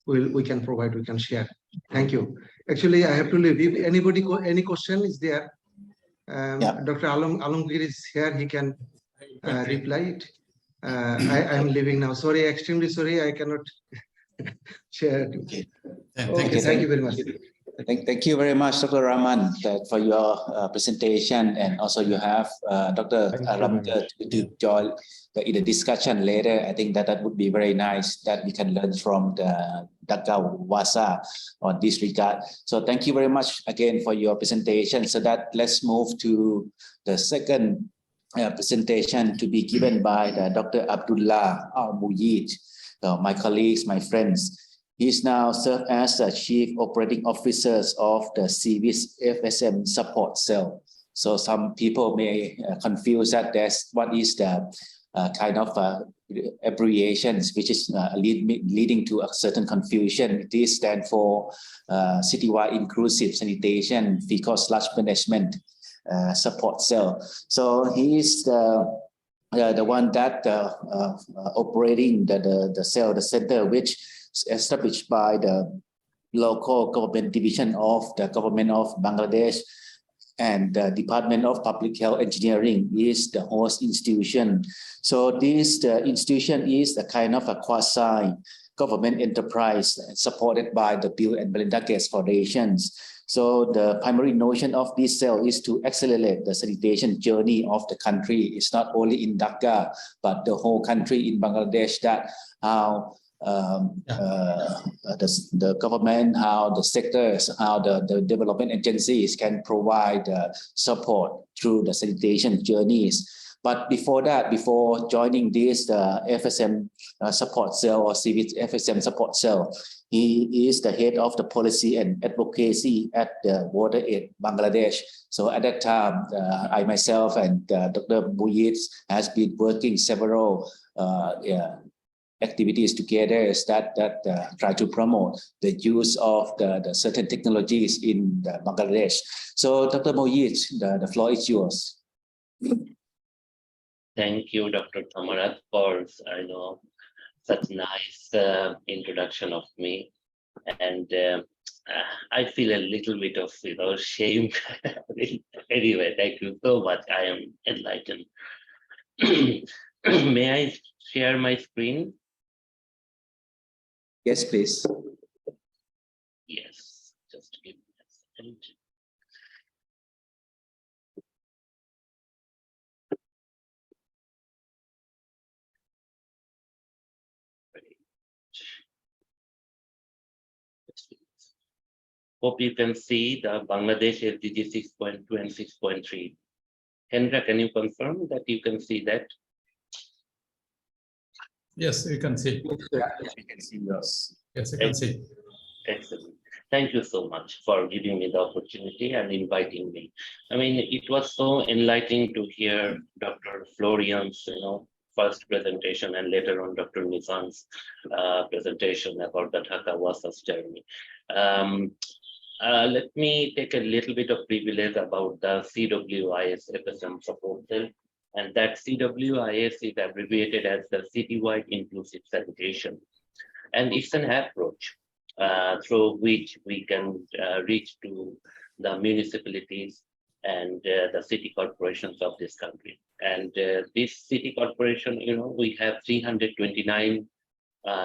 We can provide, we can share. Thank you. Actually, I have to leave. If anybody, any question is there, Dr. Alamgir is here. He can reply it. I am leaving now. Sorry, extremely sorry. I cannot share it. Okay. Okay. Thank you very much. Thank you very much, Dr. Rahman, for your presentation, and also you have Dr. Alam to join in the discussion later. I think that would be very nice that we can learn from the Dhaka Wasa on this regard. So thank you very much again for your presentation. So that let's move to the second presentation to be given by Dr. Abdullah Al-Muyid, my colleagues, my friends. He is now served as the Chief Operating Officer of the CVIS FSM Support Cell. So some people may confuse that that's what is the kind of abbreviations, which is leading to a certain confusion. This stands for Citywide Inclusive Sanitation Fecal Sludge Management Support Cell. So he is the one that operating the cell, the center, which is established by the local government division of the government of Bangladesh, and the Department of Public Health Engineering is the host institution. So this institution is a kind of a quasi government enterprise supported by the Bill and Melinda Gates Foundations. So the primary notion of this cell is to accelerate the sanitation journey of the country. It's not only in Dhaka, but the whole country in Bangladesh, that how the government, how the sectors, how the development agencies can provide support through the sanitation journeys. But before that, before joining this FSM support cell or CIVIT FSM support cell, he is the head of the policy and advocacy at the Water Aid Bangladesh. So at that time, I myself and Dr. Muyit has been working several activities together that try to promote the use of the certain technologies in Bangladesh. So Dr. Muyit, the floor is yours. Thank you, Dr. Thamarat, for such nice introduction of me, and I feel a little bit of shame. Anyway, thank you so much. I am enlightened. May I share my screen? Yes, please. Yes, just give me a second. Hope you can see the Bangladesh SDG 6.2 and 6.3. Hendra, can you confirm that you can see that? Yes, you can see. Yes, we can see yours. Yes, you can see. Excellent. Thank you so much for giving me the opportunity and inviting me. I mean, it was so enlightening to hear Dr. Florian's, first presentation, and later on Dr. Nizam's presentation about the Dhaka Wasa's journey. Let me take a little bit of privilege about the CWIS FSM support cell. And that CWIS is abbreviated as the Citywide Inclusive Sanitation. And it's an approach through which we can reach to the municipalities and the city corporations of this country. And this city corporation, we have 329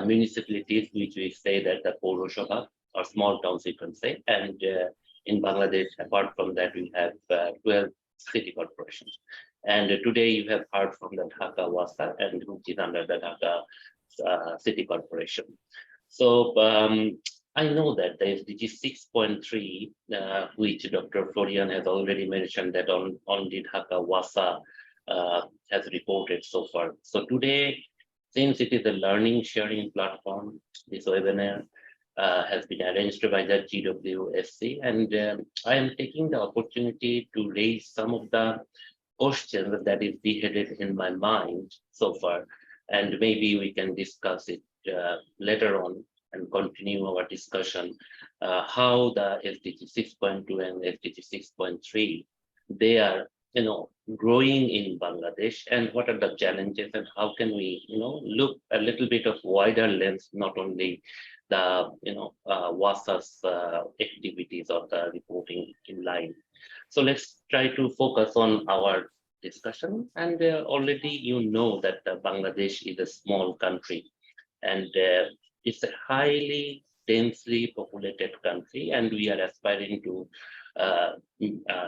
municipalities, which we say that the Poroshobha, or small towns, you can say. And in Bangladesh, apart from that, we have 12 city corporations. And today you have heard from the Dhaka Wasa, and which is under the Dhaka City Corporation. So I know that the SDG 6.3, which Dr. Florian has already mentioned, that on the Dhaka Wasa has reported so far. So today, since it is a learning sharing platform, this webinar has been arranged by the GWSC, and I am taking the opportunity to raise some of the questions that is beheaded in my mind so far, and maybe we can discuss it later on and continue our discussion how the SDG 6.2 and SDG 6.3 they are growing in Bangladesh, and what are the challenges, and how can we look a little bit of wider lens, not only the WASA's activities or the reporting in line. So let's try to focus on our discussion. And already that Bangladesh is a small country, and it's a highly densely populated country, and we are aspiring to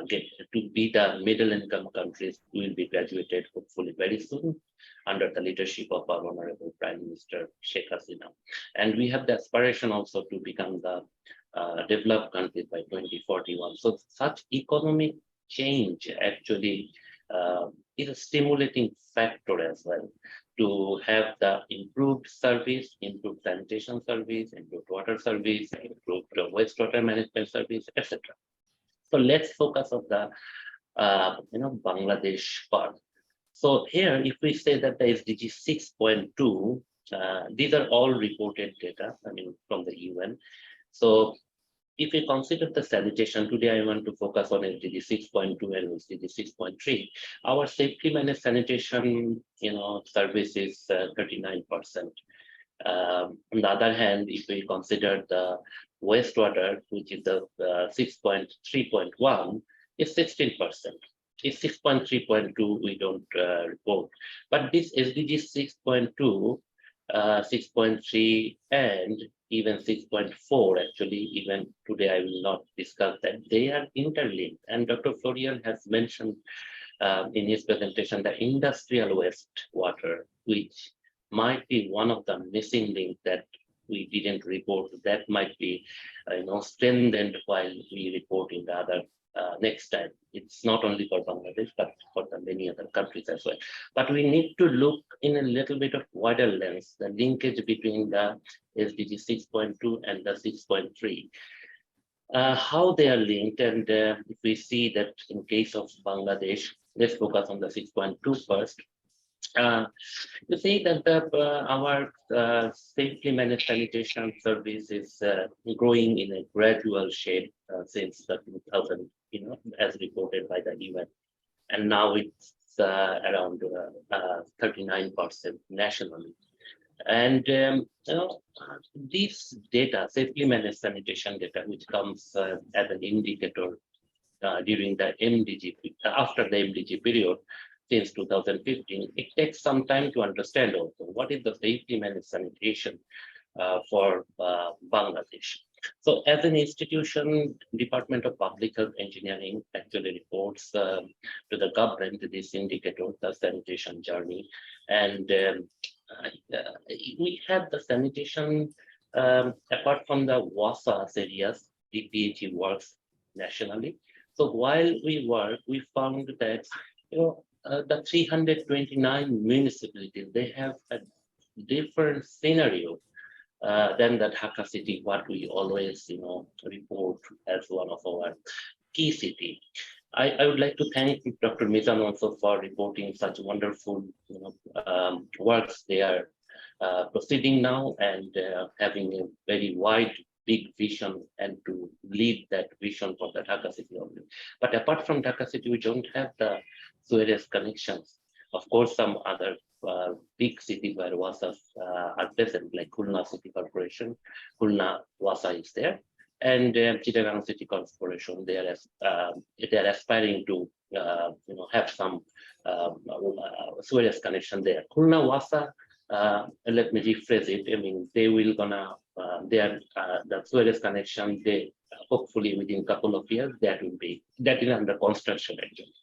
get to be the middle income countries. We will be graduated hopefully very soon under the leadership of our Honorable Prime Minister Sheikh Hasina. And we have the aspiration also to become the developed countries by 2041. So such economic change actually is a stimulating factor as well, to have the improved service, improved sanitation service, improved water service, improved wastewater management service, etc. So let's focus on the Bangladesh part. So here, if we say that the SDG 6.2, these are all reported data, from the UN. So if we consider the sanitation, today I want to focus on SDG 6.2 and SDG 6.3. Our safely managed sanitation, service is 39%. On the other hand, if we consider the wastewater, which is the 6.3.1, is 16%. It's 6.3.2 we don't report. But this SDG 6.2 6.3 and even 6.4, actually, even today I will not discuss that. They are interlinked. And Dr. Florian has mentioned in his presentation the industrial wastewater, which might be one of the missing links that we didn't report. That might be strengthened while we report in the other next time. It's not only for Bangladesh, but for the many other countries as well. But we need to look in a little bit of wider lens, the linkage between the SDG 6.2 and the 6.3. How they are linked, and if we see that in case of Bangladesh, let's focus on the 6.2 first. You see that our safely managed sanitation service is growing in a gradual shape since the 2000, as reported by the UN, and now it's around 39% nationally. And this data, safely managed sanitation data, which comes as an indicator during the MDG, after the MDG period, since 2015, it takes some time to understand also what is the safely managed sanitation for Bangladesh. So as an institution, Department of Public Health Engineering actually reports to the government this indicator, the sanitation journey. And we have the sanitation, apart from the WASAS areas, DPHE works nationally. So while we work, we found that the 329 municipalities, they have a different scenario than the Dhaka city, what we always report as one of our key city. I would like to thank Dr. Mizan also for reporting such wonderful works. They are proceeding now and having a very wide, big vision and to lead that vision for the Dhaka city only. But apart from Dhaka city, we don't have the sewage connections. Of course, some other big cities where WASAs are present, like Khulna City Corporation, Khulna WASA is there, and Chittagong City Corporation. They are aspiring to have some sewage connection there. Khulna WASA, let me rephrase it. I mean, they will gonna the sewage connection. They hopefully within a couple of years that is under construction actually.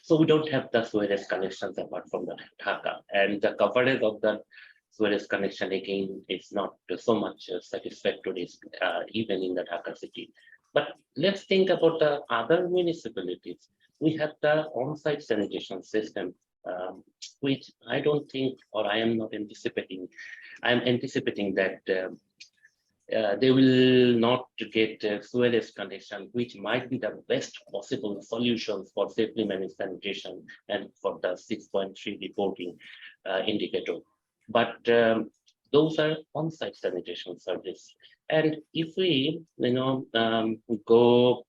So we don't have the sewage connections apart from the Dhaka, and the coverage of the sewage connection again is not so much satisfactory even in the Dhaka city. But let's think about the other municipalities. We have the on-site sanitation system, which I don't think, or I am not anticipating. I am anticipating that they will not get sewage connection, which might be the best possible solutions for safely managed sanitation and for the 6.3 reporting indicator. But those are on-site sanitation service. And if we, go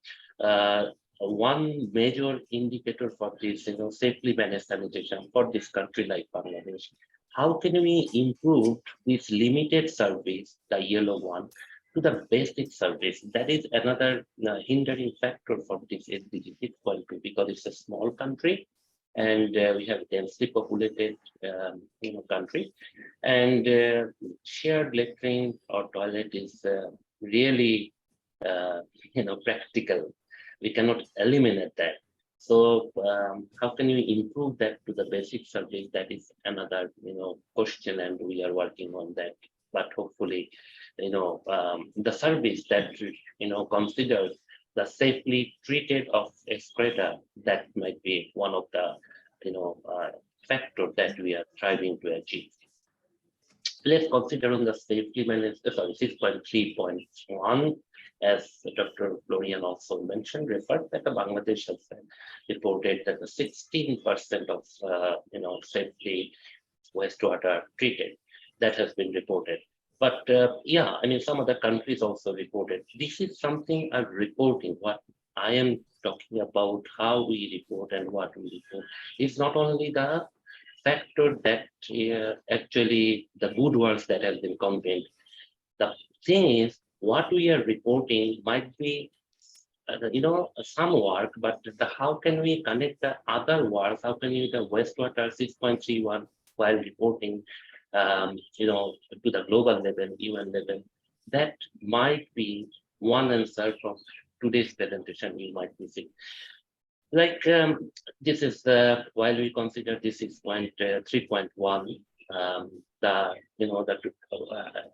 one major indicator for this, safely managed sanitation for this country like Bangladesh, how can we improve this limited service, the yellow one, to the basic service? That is another hindering factor for this SDG 6.2 because it's a small country and we have densely populated country, and shared latrine or toilet is really practical. We cannot eliminate that. So how can we improve that to the basic service? That is another question, and we are working on that. But hopefully, the service that considers the safely treated of excreta, that might be one of the factors that we are striving to achieve. Let's consider on the safely managed, 6.3.1, as Dr. Florian also mentioned, referred that the Bangladesh has reported that the 16% of safely wastewater treated, that has been reported. But yeah, I mean, some other countries also reported. This is something I'm reporting. What I am talking about, how we report and what we report, is not only the factor that actually the good works that has been conveyed. The thing is, what we are reporting might be some work, but how can we connect the other works? How can we the wastewater 6.31 while reporting to the global level, UN level, that might be one answer from today's presentation you might be seeing. Like this is while we consider this is 3.1,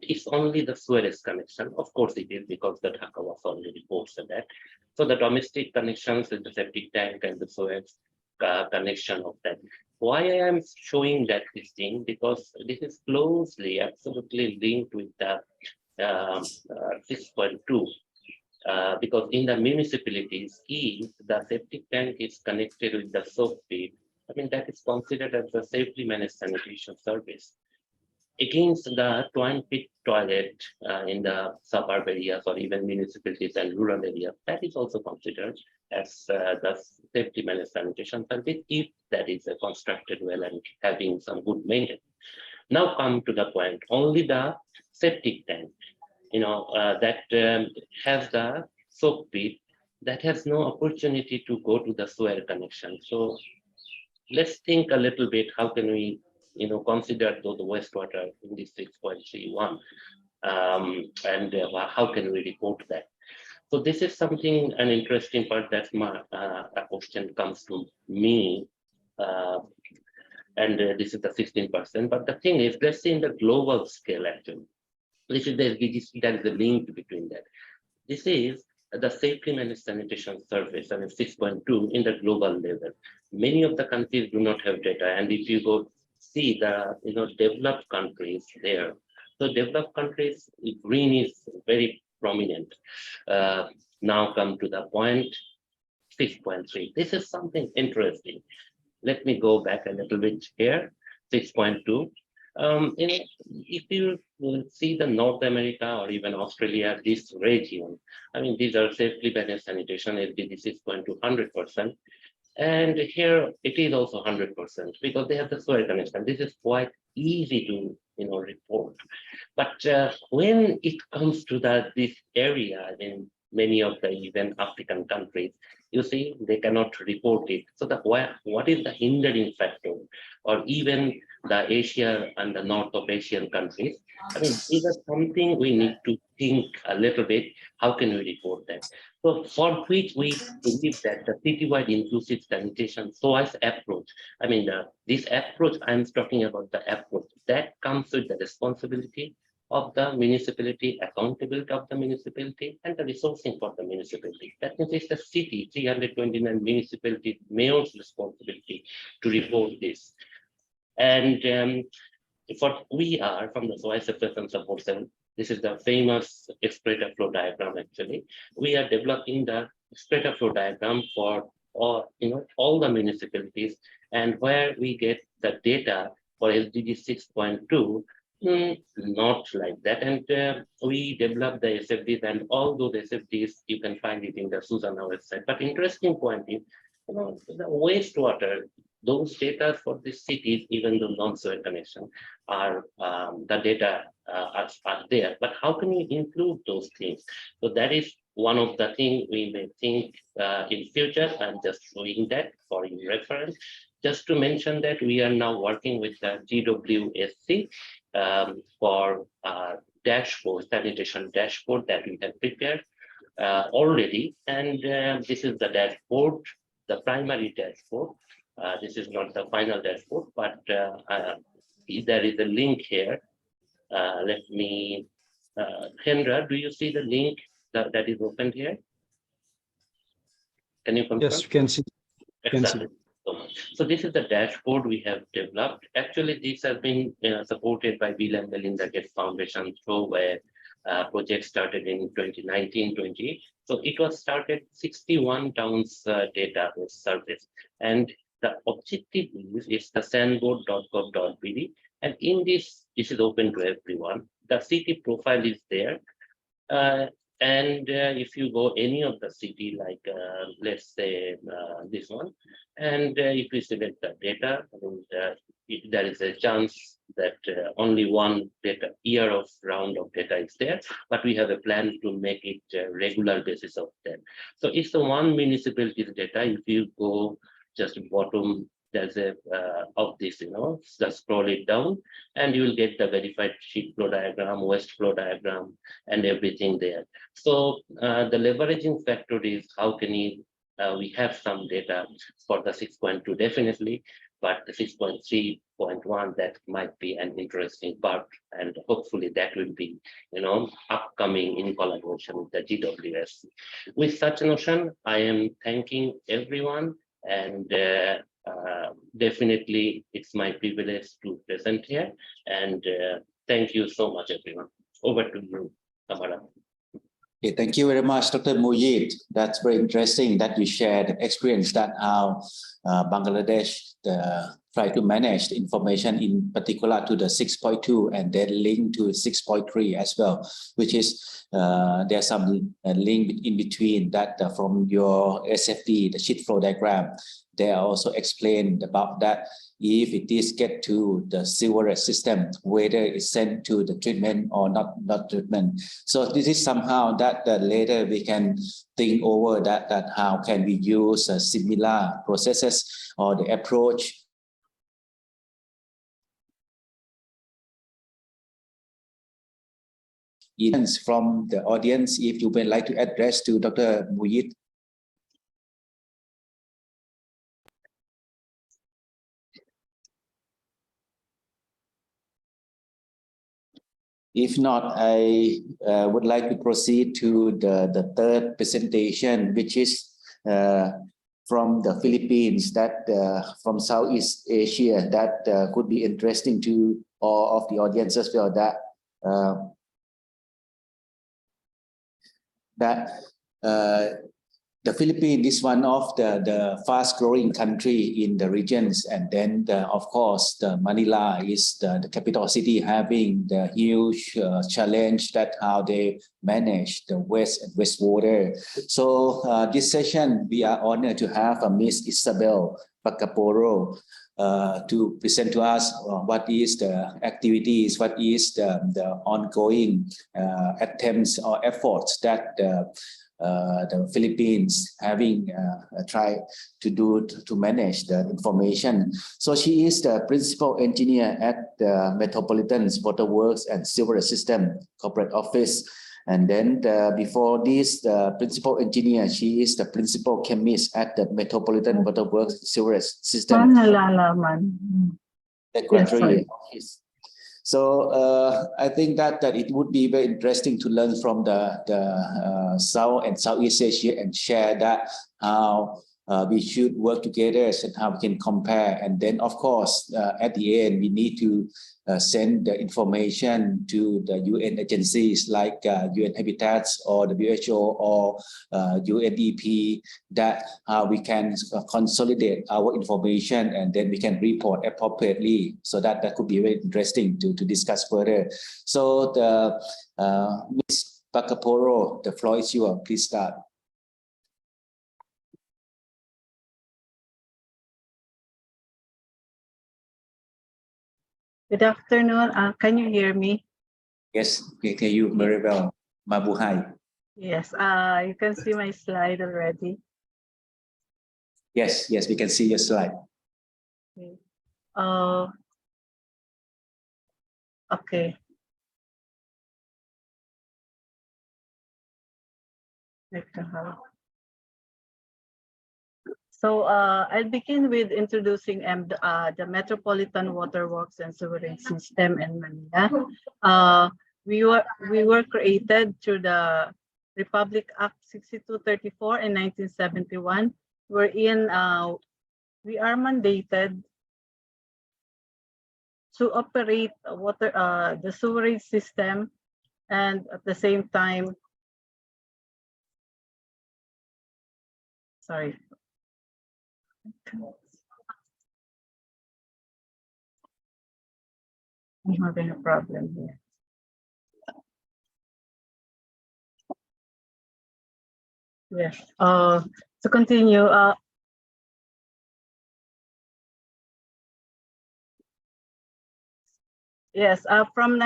it's only the Suez connection. Of course it is, because the Dhaka was already posted that. So the domestic connections with the septic tank and the Suez connection of that. Why I am showing that this thing, because this is closely, absolutely linked with the 6.2. Because in the municipalities, if the septic tank is connected with the soak pit, I mean, that is considered as a safely managed sanitation service. Against the twine pit toilet in the suburb areas or even municipalities and rural areas, that is also considered as the safety managed sanitation service if that is constructed well and having some good maintenance. Now come to the point, only the septic tank, that has the soak pit, that has no opportunity to go to the sewer connection. So let's think a little bit, how can we consider the wastewater in this 6.31, and how can we report that? So this is something, an interesting part that a question comes to me, and this is the 16%. But the thing is, let's say in the global scale, actually, there is a link between that. This is the safely managed sanitation service, I mean 6.2 in the global level. Many of the countries do not have data, and if you go see the developed countries there, so developed countries, green is very prominent. Now come to the point 6.3. This is something interesting. Let me go back a little bit here. 6.2. If you see the North America or even Australia, this region, I mean, these are safely managed sanitation, SDG 6.2, 100%. And here it is also 100% because they have the soil connection. This is quite easy to report. But when it comes to this area, in many of the even African countries, you see, they cannot report it. So what is the hindering factor? Or even the Asia and the North of Asian countries, I mean, these are something we need to think a little bit, how can we report that? So for which we believe that the citywide inclusive sanitation SOAS approach, I mean, this approach, I'm talking about the approach, that comes with the responsibility of the municipality, accountability of the municipality, and the resourcing for the municipality. That means it's the city, 329 municipality mayor's responsibility to report this. And we are from the SOAS and Support Cell. This is the famous excavator flow diagram. Actually, we are developing the excavator flow diagram for all the municipalities, and where we get the data for SDG 6.2. Not like that, and we developed the SFDs, and all those SFDs you can find it in the Susanna website. But interesting point is, the wastewater, those data for the cities, even though non-soil connection, are the data are there. But how can we include those things? So that is one of the things we may think in future. I'm just showing that for your reference. Just to mention that we are now working with the GWSC for dashboard, sanitation dashboard that we have prepared already. And this is the dashboard, the primary dashboard. This is not the final dashboard, but there is a link here. Let me, Hendra, do you see the link that is opened here? Can you confirm? Yes, you can see. Exactly. So this is the dashboard we have developed. Actually, this has been supported by Bill and Melinda Gates Foundation through a project started in 2019-20. So it was started 61 towns database service. And the objective is the sandboard.gov.bd. And in this is open to everyone. The city profile is there. And if you go any of the city, like let's say this one, and if you select the data, there is a chance that only one year of round of data is there, but we have a plan to make it a regular basis of that. So it's the one municipality's data. If you go just bottom there's a of this, just scroll it down and you will get the verified sheet flow diagram, waste flow diagram, and everything there. So the leveraging factor is how can we have some data for the 6.2 definitely, but the 6.3.1 that might be an interesting part, and hopefully that will be upcoming in collaboration with the GWS. With such notion, I am thanking everyone, and definitely it's my privilege to present here, and thank you so much everyone. Over to you, Tamara. Okay, thank you very much, Dr. Mujib. That's very interesting that you shared the experience that how Bangladesh try to manage the information in particular to the 6.2 and then link to 6.3 as well, which is there's some link in between that from your SFD, the sheet flow diagram. They also explained about that if it is get to the sewerage system, whether it's sent to the treatment or not treatment. So this is somehow that later we can think over that how can we use similar processes or the approach from the audience. If you would like to address to Dr. Mujib. If not, I would like to proceed to the third presentation, which is from the Philippines, that from Southeast Asia, that could be interesting to all of the audience as well. The Philippines is one of the fast-growing country in the regions, and then of course the Manila is the capital city, having the huge challenge that how they manage the waste and wastewater. So this session we are honored to have Miss Isabel Pacaporo to present to us what is the activities, what is the ongoing attempts or efforts that the Philippines having tried to do to manage the information. So she is the principal engineer at the Metropolitan Waterworks and Sewerage System Corporate Office. And then before this, the principal engineer, she is the principal chemist at the Metropolitan Waterworks Sewerage System. Yes, so I think that it would be very interesting to learn from the South and Southeast Asia and share that how we should work together and how we can compare. And then, of course, at the end, we need to send the information to the UN agencies like UNHABITAT or WHO or UNDP, that how we can consolidate our information and then we can report appropriately. So that could be very interesting to discuss further. So Ms. Pacaporo, the floor is yours. Please start. Good afternoon. Can you hear me? Yes, we can hear you very well. Mabuhay. Yes. You can see my slide already. Yes, we can see your slide. Okay. Okay. So I'll begin with introducing the Metropolitan Waterworks and Sewerage System in Manila. We were created through the Republic Act 6234 in 1971, wherein we are mandated to operate the sewerage system, and at the same time, sorry. I'm having a problem here. Yes. To continue, yes, from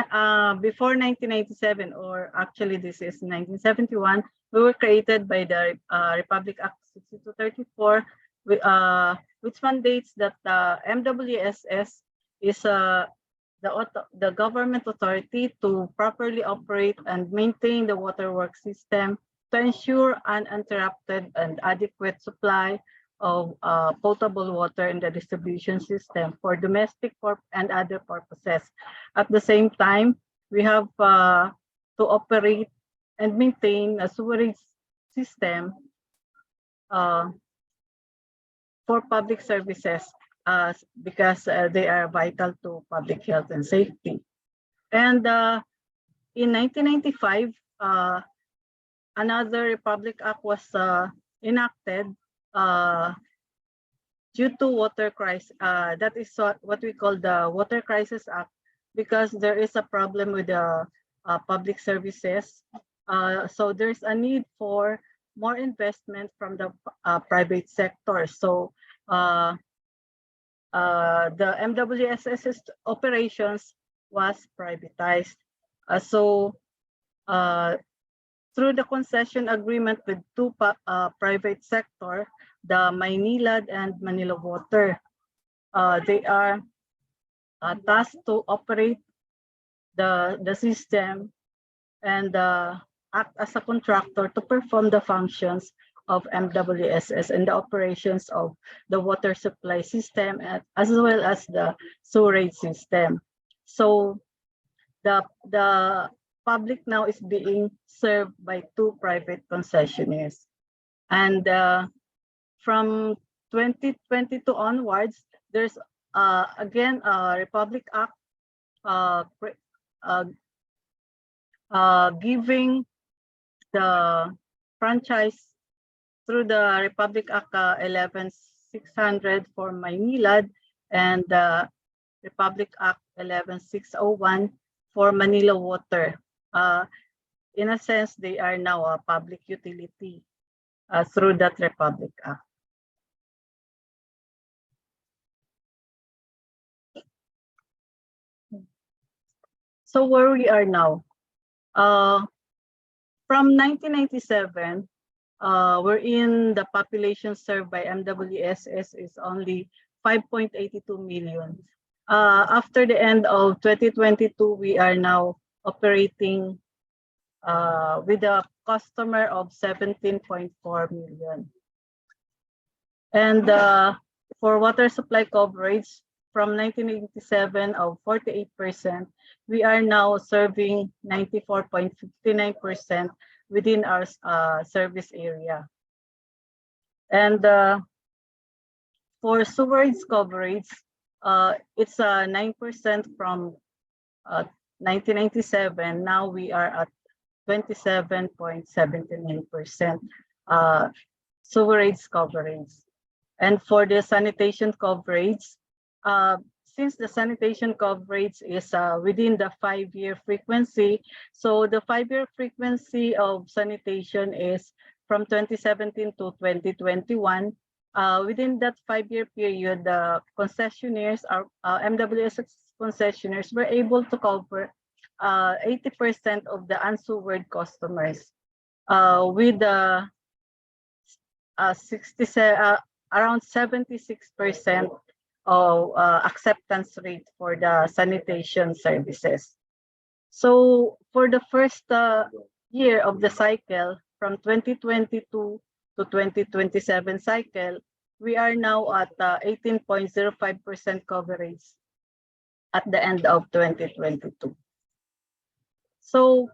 before 1997, or actually this is 1971, we were created by the Republic Act 6234 which mandates that the MWSS is the government authority to properly operate and maintain the waterworks system to ensure uninterrupted and adequate supply of potable water in the distribution system for domestic and other purposes. At the same time, we have to operate and maintain a sewerage system for public services because they are vital to public health and safety. And in 1995, another Republic Act was enacted due to water crisis. That is what we call the Water Crisis Act, because there is a problem with the public services. So there's a need for more investment from the private sector. So the MWSS operations was privatized. Through the concession agreement with two private sector, the Maynilad and Manila Water, they are tasked to operate the system and act as a contractor to perform the functions of MWSS and the operations of the water supply system as well as the sewerage system. So the public now is being served by two private concessionaires. And from 2022 onwards, there's again a Republic Act giving the franchise through the Republic Act 11600 for Maynilad and the Republic Act 11601 for Manila Water. In a sense, they are now a public utility through that Republic Act. So where we are now, from 1997, wherein the population served by MWSS is only 5.82 million. After the end of 2022, we are now operating with a customer of 17.4 million. And for water supply coverage, from 1987 of 48%, we are now serving 94.59% within our service area. And for sewerage coverage, it's 9% from 1997. Now we are at 27.79% sewerage coverage. And for the sanitation coverage, since the sanitation coverage is within the 5-year frequency, so the 5-year frequency of sanitation is from 2017 to 2021. Within that 5-year period, the concessionaires, MWSS concessionaires, were able to cover 80% of the unsewered customers with around 76% of acceptance rate for the sanitation services. So for the first year of the cycle, from 2022 to 2027 cycle, we are now at 18.05% coverage at the end of 2022. So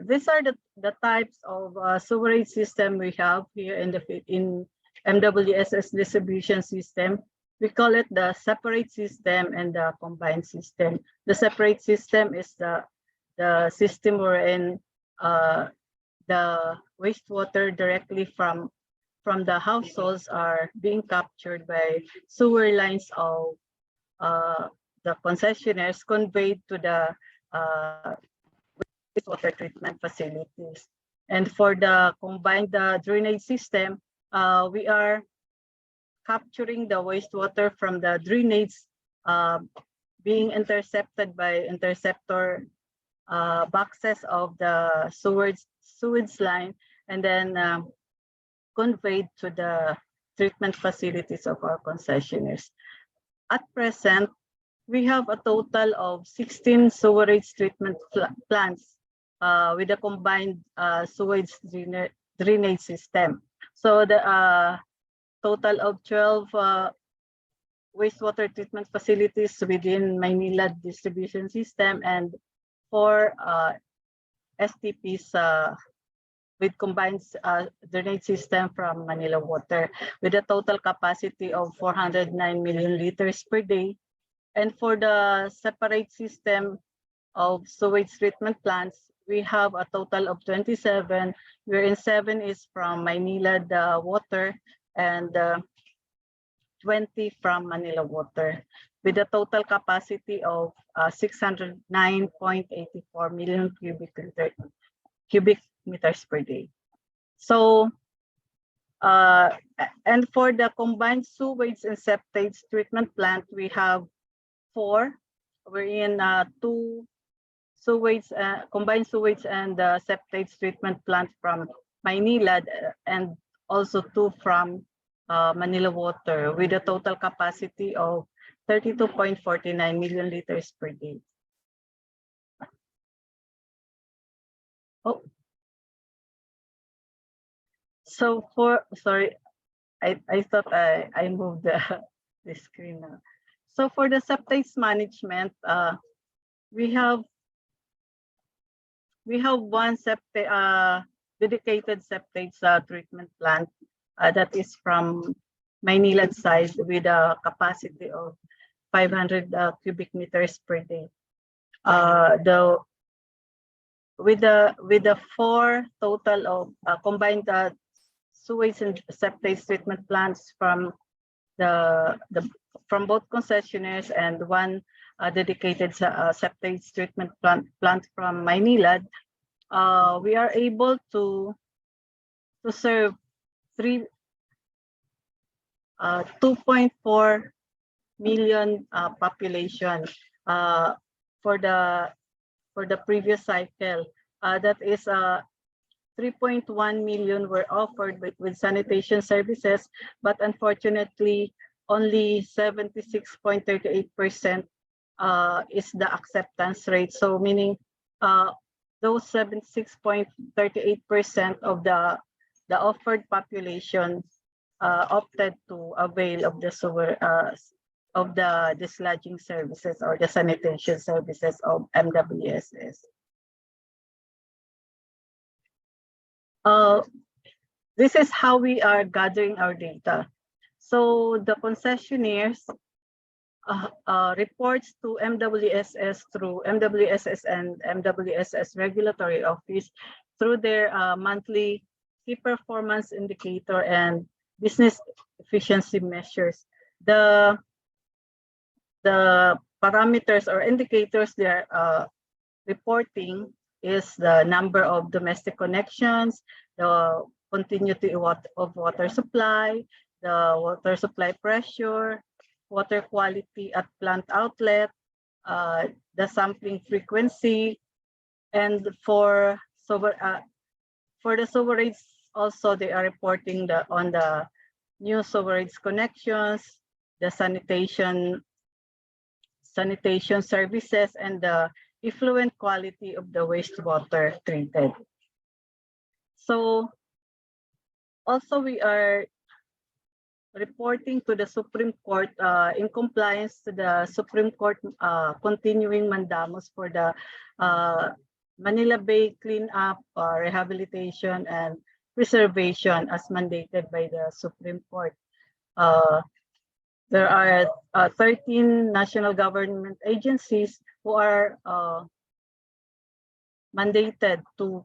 these are the types of sewerage system we have here in MWSS distribution system. We call it the separate system and the combined system. The separate system is the system wherein the wastewater directly from the households are being captured by sewer lines of the concessionaires conveyed to the wastewater treatment facilities. And for the combined drainage system, we are capturing the wastewater from the drainage being intercepted by interceptor boxes of the sewage line, and then conveyed to the treatment facilities of our concessionaires. At present, we have a total of 16 sewerage treatment plants with a combined sewage drainage system. So the total of 12 wastewater treatment facilities within Maynila distribution system and 4 STPs with combined drainage system from Manila Water with a total capacity of 409 million liters per day. And for the separate system of sewage treatment plants, we have a total of 27, wherein 7 is from Maynila Water and 20 from Manila Water, with a total capacity of 609.84 million cubic meters per day. So, and for the combined sewage and septage treatment plant, we have 4, wherein 2 sewage, combined sewage and septage treatment plant from Maynila, and also 2 from Manila Water, with a total capacity of 32.49 million liters per day. Oh, so sorry, I thought I moved the screen now. So for the septage management, we have 1 dedicated septage treatment plant that is from Maynila side with a capacity of 500 cubic meters per day. With the 4 total of combined sewage and septage treatment plants from from both concessionaires and 1 dedicated septage treatment plant from Maynila, we are able to serve 2.4 million population for the previous cycle. That is 3.1 million were offered with sanitation services, but unfortunately only 76.38% is the acceptance rate. So meaning those 76.38% of the offered population opted to avail of the of the dislodging services or the sanitation services of MWSS. This is how we are gathering our data. So the concessionaires reports to MWSS through MWSS and MWSS Regulatory Office through their monthly key performance indicator and business efficiency measures. The parameters or indicators they are reporting is the number of domestic connections, the continuity of water supply, the water supply pressure, water quality at plant outlet, the sampling frequency, and for the sewerage also they are reporting on the new sewerage connections, the sanitation services, and the effluent quality of the wastewater treated. So also we are reporting to the Supreme Court in compliance to the Supreme Court continuing mandamus for the Manila Bay cleanup, rehabilitation, and preservation as mandated by the Supreme Court. There are 13 national government agencies who are mandated to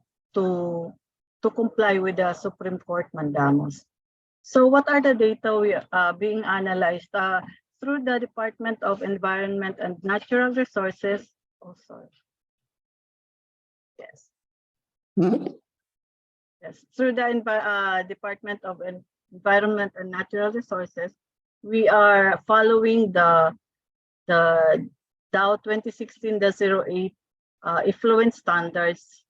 comply with the Supreme Court mandamus. So what are the data being analyzed through the Department of Environment and Natural Resources? Oh, sorry. Yes. Yes, through the Department of Environment and Natural Resources, we are following the Dow 2016-08 effluent standards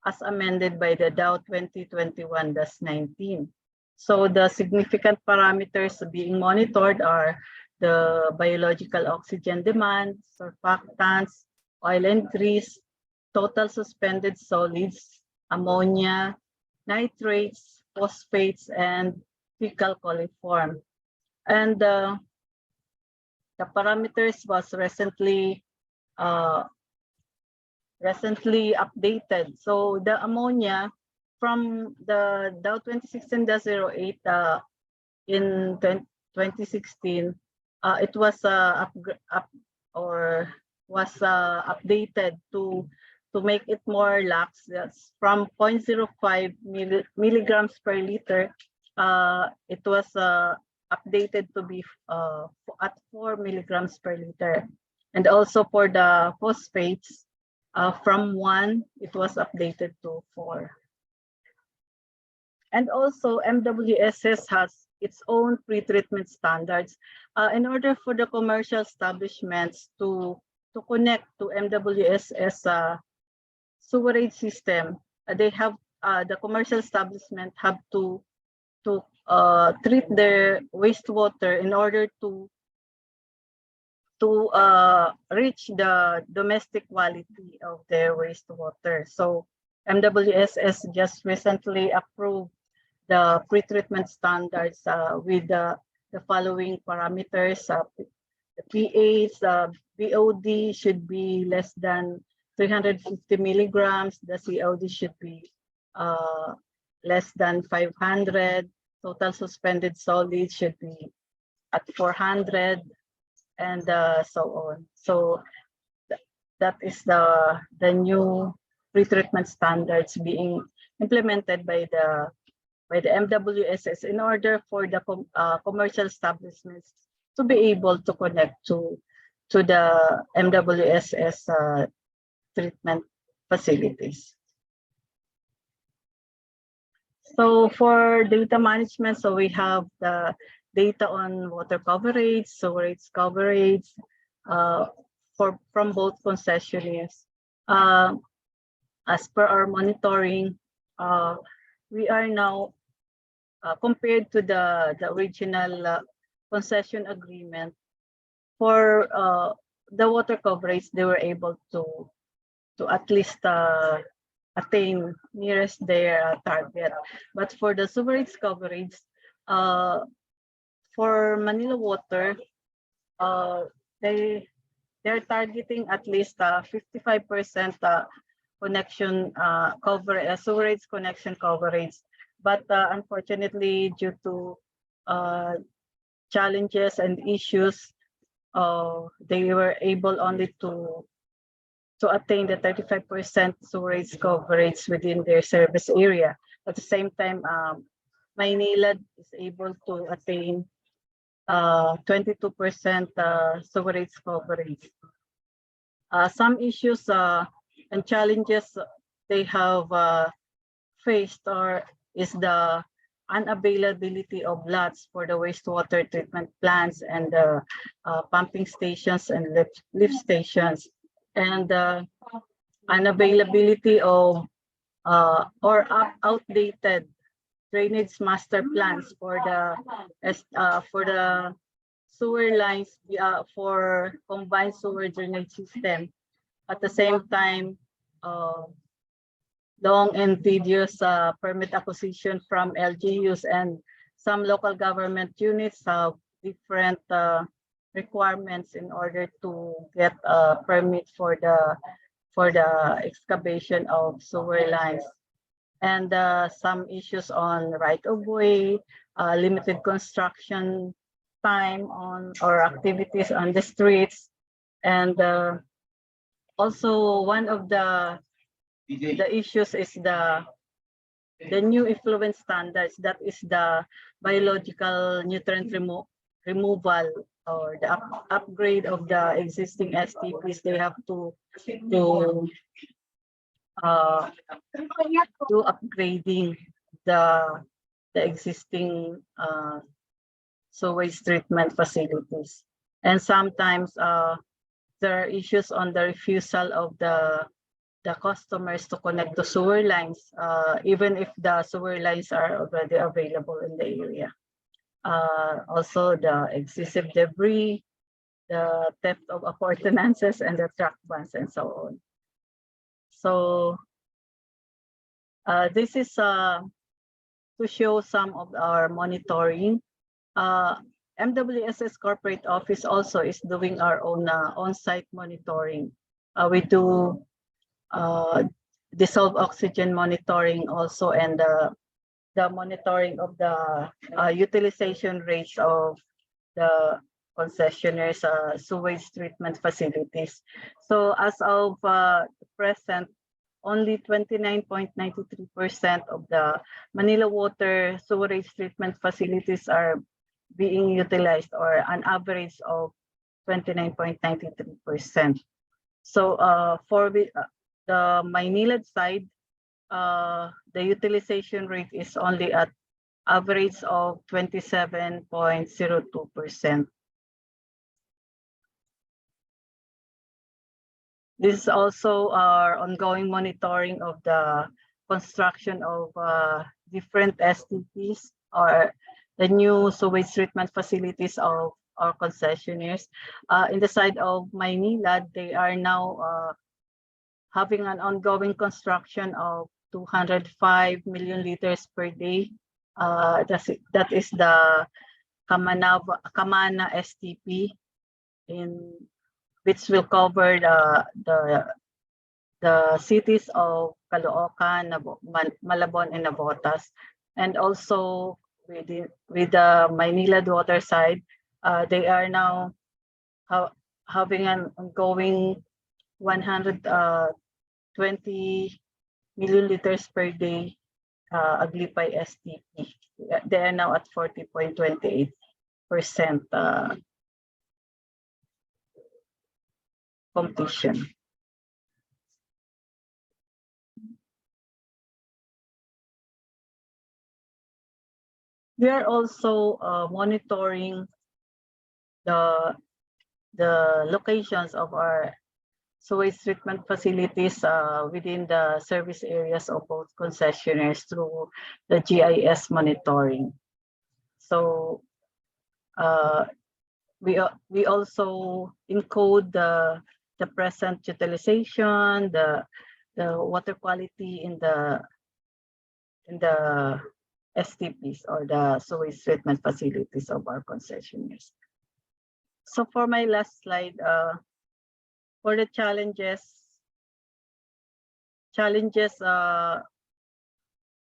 as amended by the Dow 2021-19. So the significant parameters being monitored are the biological oxygen demand, surfactants, oil and grease, total suspended solids, ammonia, nitrates, phosphates, and fecal coliform. And the parameters was recently updated. So the ammonia from the Dow 2016-08 in 2016, it was updated to make it more lax. That's from 0.05 milligrams per liter. It was updated to be at 4 milligrams per liter. And also for the phosphates, from 1, it was updated to 4. And also MWSS has its own pretreatment standards. In order for the commercial establishments to connect to MWSS sewerage system, they have the commercial establishment have to treat their wastewater in order to reach the domestic quality of their wastewater. So MWSS just recently approved the pretreatment standards with the following parameters. The pH, BOD should be less than 350 milligrams. The COD should be less than 500. Total suspended solids should be at 400, and so on. So that is the new pretreatment standards being implemented by the MWSS in order for the commercial establishments to be able to connect to the MWSS treatment facilities. So for data management, so we have the data on water coverage, sewerage coverage from both concessionaires. As per our monitoring, we are now compared to the original concession agreement for the water coverage, they were able to at least attain nearest their target. But for the sewerage coverage, for Manila Water, they're targeting at least 55% connection sewerage connection coverage. But unfortunately, due to challenges and issues, they were able only to attain the 35% sewerage coverage within their service area. At the same time, Maynila is able to attain 22% sewerage coverage. Some issues and challenges they have faced is the unavailability of lots for the wastewater treatment plants and the pumping stations and lift stations, and unavailability of outdated drainage master plans for the sewer lines for combined sewer drainage system. At the same time, long and tedious permit acquisition from LGUs, and some local government units have different requirements in order to get a permit for the excavation of sewer lines, and some issues on right of way, limited construction time on or activities on the streets, and also one of the issues is the new effluent standards. That is the biological nutrient removal or the upgrade of the existing STPs. They have to do upgrading the existing sewage treatment facilities, and sometimes there are issues on the refusal of the customers to connect to sewer lines, even if the sewer lines are already available in the area. Also the excessive debris, the theft of appurtenances and the truck bans and so on. So this is to show some of our monitoring. MWSS Corporate Office also is doing our own on-site monitoring. We do dissolved oxygen monitoring also, and the monitoring of the utilization rates of the concessionaires' sewage treatment facilities. So as of present, only 29.93% of the Manila water sewerage treatment facilities are being utilized, or an average of 29.93%. So for the Maynilad side, the utilization rate is only at average of 27.02%. This is also our ongoing monitoring of the construction of different STPs, or the new sewage treatment facilities of our concessionaires. In the side of Maynilad, they are now having an ongoing construction of 205 million liters per day. That is the Kamana STP, which will cover the cities of Caloocan, Malabon, and Navotas. And also with the Maynilad water side, they are now having an ongoing 120 million liters per day Aglipay STP. They are now at 40.28% completion. We are also monitoring the locations of our sewage treatment facilities within the service areas of both concessionaires through the GIS monitoring. So we also encode the present utilization, the water quality in the STPs, or the sewage treatment facilities of our concessionaires. So for my last slide, for the challenges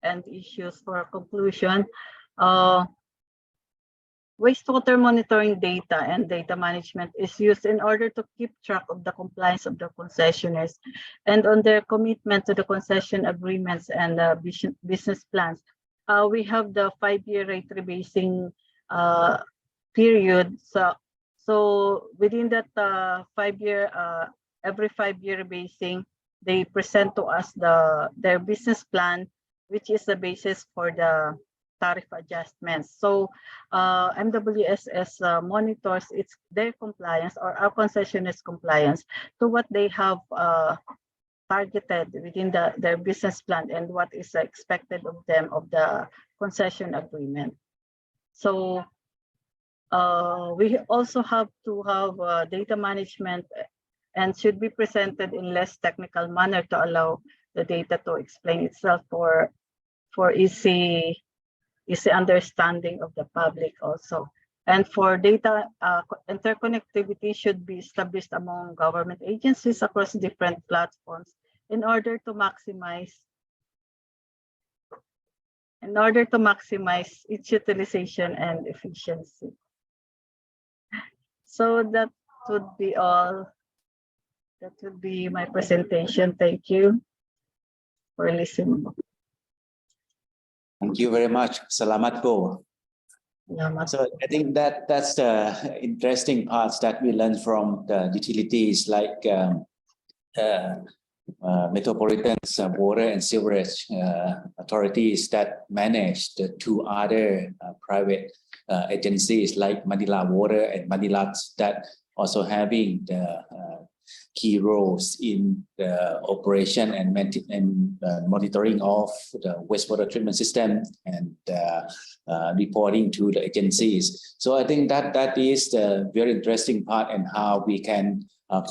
and issues for conclusion, wastewater monitoring data and data management is used in order to keep track of the compliance of the concessionaires and on their commitment to the concession agreements and business plans. We have the 5-year rate rebasing period. So within that 5-year, every 5-year rebasing, they present to us their business plan, which is the basis for the tariff adjustments. So MWSS monitors their compliance, or our concessionaires' compliance, to what they have targeted within their business plan and what is expected of them of the concession agreement. So we also have to have data management, and should be presented in less technical manner to allow the data to explain itself for easy understanding of the public also. And for data interconnectivity should be established among government agencies across different platforms in order to maximize its utilization and efficiency. So that would be all. That would be my presentation. Thank you for listening. Thank you very much. Salamat po. So I think that's the interesting parts that we learned from the utilities, like metropolitan water and sewerage authorities that manage the two other private agencies like Manila Water and Manila, that also having the key roles in the operation and monitoring of the wastewater treatment system and reporting to the agencies. So I think that is the very interesting part, and how we can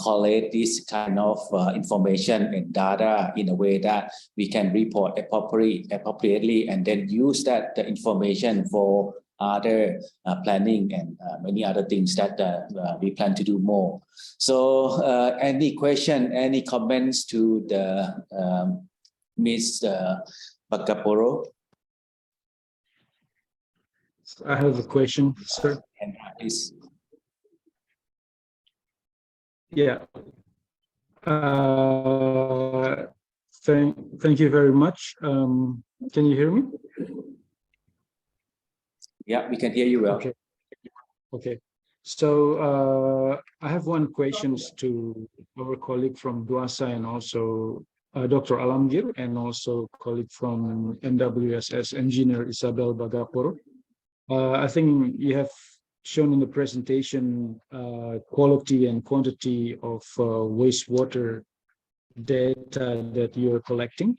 collect this kind of information and data in a way that we can report appropriately, and then use the information for other planning and many other things that we plan to do more. So any question, any comments to the Ms. Bagaporo? I have a question, sir. And please. Yeah. Thank you very much. Can you hear me? Yeah, we can hear you well. Okay. Okay. So I have one question to our colleague from DUASA, and also Dr. Alamgir, and also colleague from NWSS, Engineer Isabel Bagaporo. I think you have shown in the presentation quality and quantity of wastewater data that you're collecting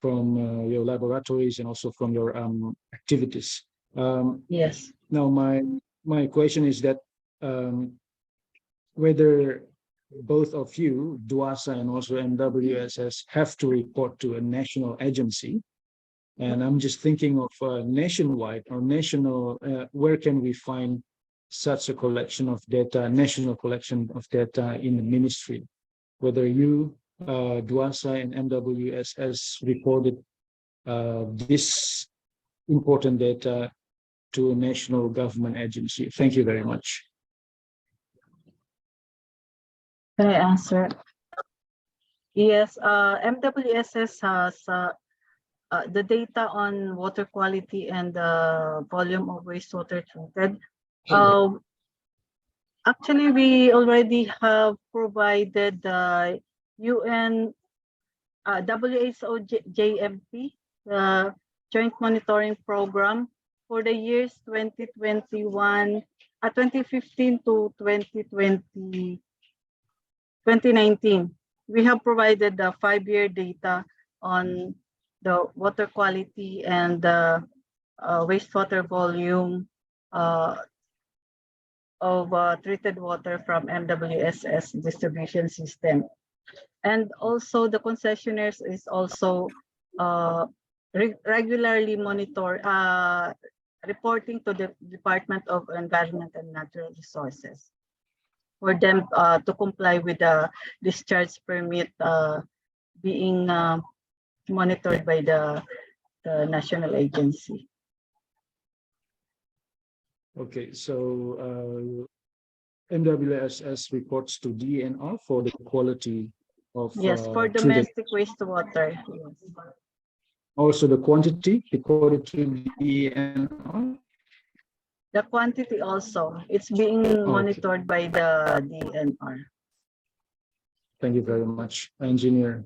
from your laboratories and also from your activities. Yes. Now, my question is that whether both of you, DUASA and also NWSS, have to report to a national agency. And I'm just thinking of nationwide or national, where can we find such a collection of data, national collection of data in the ministry? Whether you, DUASA and NWSS, reported this important data to a national government agency. Thank you very much. Can I answer? Yes, MWSS has the data on water quality and the volume of wastewater treated. Actually, we already have provided the UN WHO JMP, the Joint Monitoring Program, for the years 2015 to 2019. We have provided the 5-year data on the water quality and the wastewater volume of treated water from MWSS distribution system. And also the concessionaires is also regularly reporting to the Department of Environment and Natural Resources for them to comply with the discharge permit being monitored by the national agency. Okay, so NWSS reports to DNR for the quality of for domestic wastewater. Yes. Also the quantity reported to DNR. The quantity also, it's being monitored by the DNR. Thank you very much, Engineer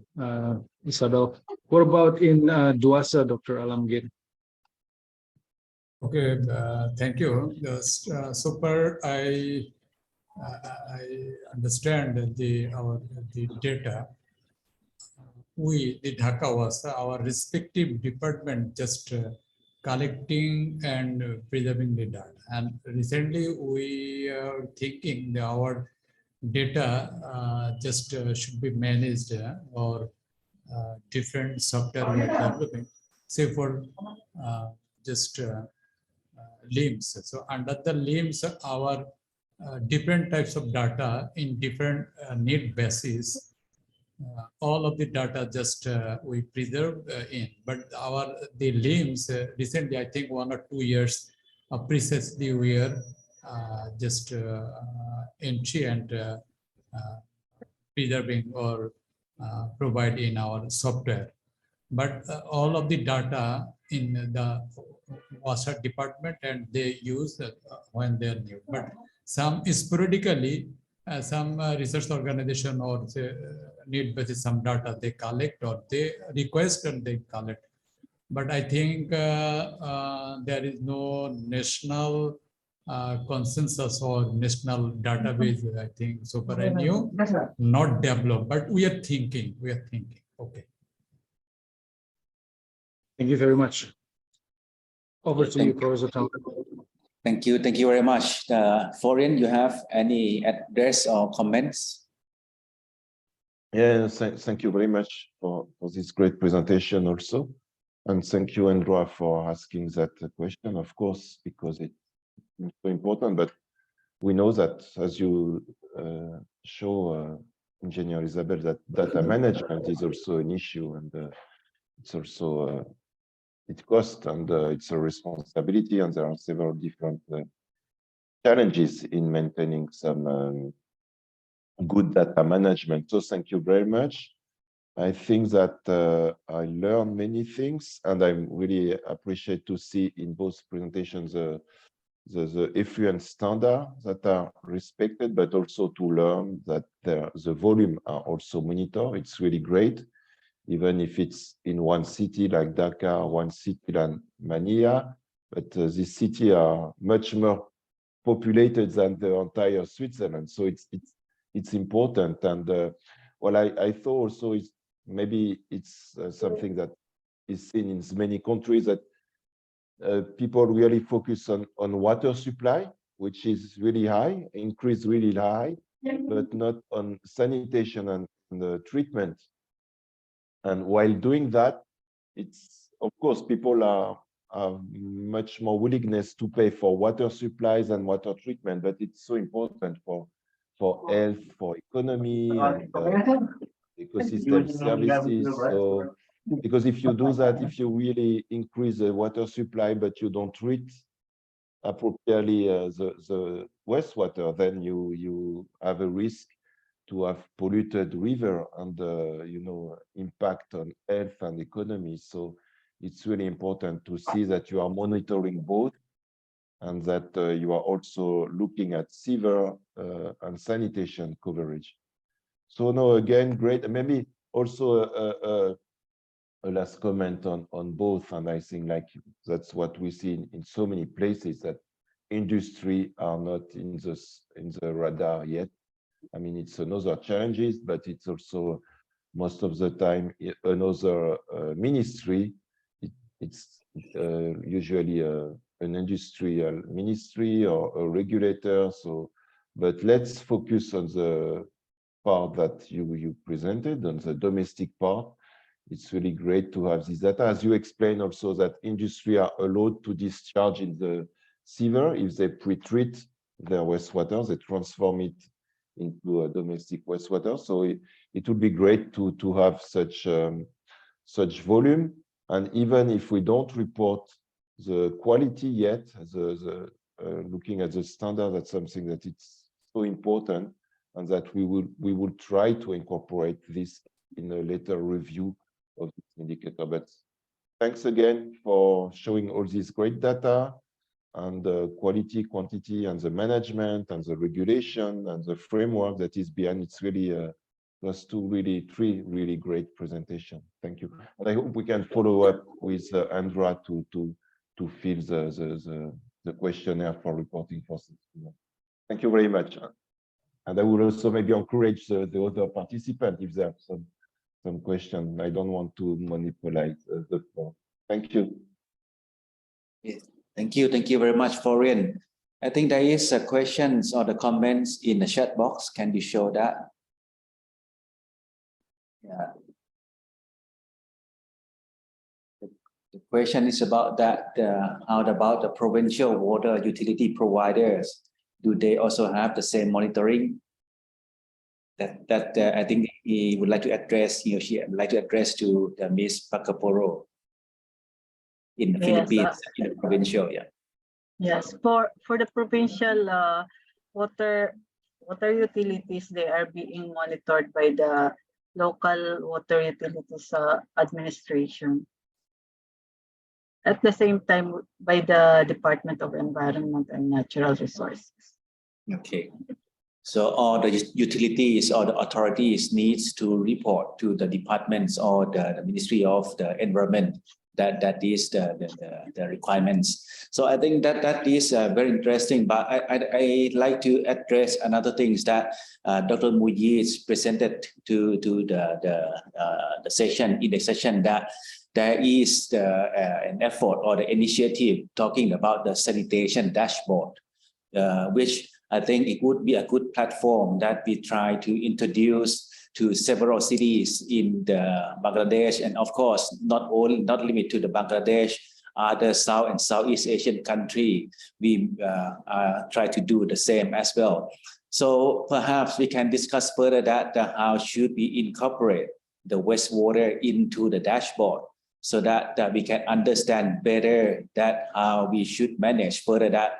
Isabel. What about in DUASA, Dr. Alamgir? Okay, thank you. Super. I understand the data. We, the Dhaka, our respective department, just collecting and preserving the data. And recently, we are thinking that our data just should be managed or different software we are developing, say for just LIMS. So under the LIMS, our different types of data in different need basis, all of the data just we preserve in, but the LIMS recently, I think 1 or 2 years precisely we are just entry and preserving or provide in our software. But all of the data in the WASA department, and they use when they're new. But some sporadically, some research organization or need basis some data they collect or they request and they collect. But I think there is no national consensus or national database, I think, super new, not developed, but we are thinking. Okay. Thank you very much. Over to you, Professor Tom. Thank you very much. Florian, you have any address or comments? Yeah, thank you very much for this great presentation also. And thank you, Andrea, for asking that question, of course, because it's so important. But we know that, as you show, Engineer Isabel, that data management is also an issue, and it's also it costs, and it's a responsibility, and there are several different challenges in maintaining some good data management. So thank you very much. I think that I learned many things, and I really appreciate to see in both presentations the effluent standards that are respected, but also to learn that the volume are also monitored. It's really great, even if it's in one city like Dhaka, one city like Manila, but these cities are much more populated than the entire Switzerland. So it's important. And what I thought also is maybe it's something that is seen in many countries, that people really focus on water supply, which is really high, increase really high, but not on sanitation and the treatment. And while doing that, it's, of course, people are much more willingness to pay for water supplies and water treatment, but it's so important for health, for economy, and ecosystem services. So, because if you do that, if you really increase the water supply, but you don't treat appropriately the wastewater, then you have a risk to have polluted river and impact on health and economy. So it's really important to see that you are monitoring both, and that you are also looking at sewer and sanitation coverage. So no, again, great. Maybe also a last comment on both, and I think like that's what we see in so many places, that industry are not in the radar yet. I mean, it's another challenges, but it's also most of the time another ministry. It's usually an industrial ministry or a regulator. So, but let's focus on the part that you presented, on the domestic part. It's really great to have this data, as you explained also, that industry are allowed to discharge in the sewer if they pre-treat their wastewater, they transform it into a domestic wastewater. So it would be great to have such volume. And even if we don't report the quality yet, looking at the standard, that's something that it's so important, and that we will try to incorporate this in a later review of this indicator. But thanks again for showing all this great data, and the quality, quantity, and the management, and the regulation, and the framework that is behind. It's really was three really great presentation. Thank you. And I hope we can follow up with Andrea to fill the questionnaire for reporting process. Thank you very much. And I will also maybe encourage the other participants if they have some question. I don't want to manipulate the floor. Thank you. Yes. Thank you very much, Florian. I think there is a questions or the comments in the chat box. Can you show that? Yeah. The question is about that. How about the provincial water utility providers? Do they also have the same monitoring? That I think he would like to address. He or she would like to address to the Miss Pacaporo in the Philippines, in the provincial. Yeah. Yes, for the provincial water utilities, they are being monitored by the local water utilities administration. At the same time, by the Department of Environment and Natural Resources. Okay. So all the utilities or the authorities needs to report to the departments or the Ministry of the Environment that is the requirements. So I think that is very interesting. But I like to address another things that Dr. Muyiz presented to the session, in the session, that there is an effort or the initiative talking about the sanitation dashboard, which I think it would be a good platform that we try to introduce to several cities in the Bangladesh, and of course not limited to the Bangladesh, other South and Southeast Asian country. We try to do the same as well. So perhaps we can discuss further that how should we incorporate the wastewater into the dashboard, so that we can understand better that how we should manage further that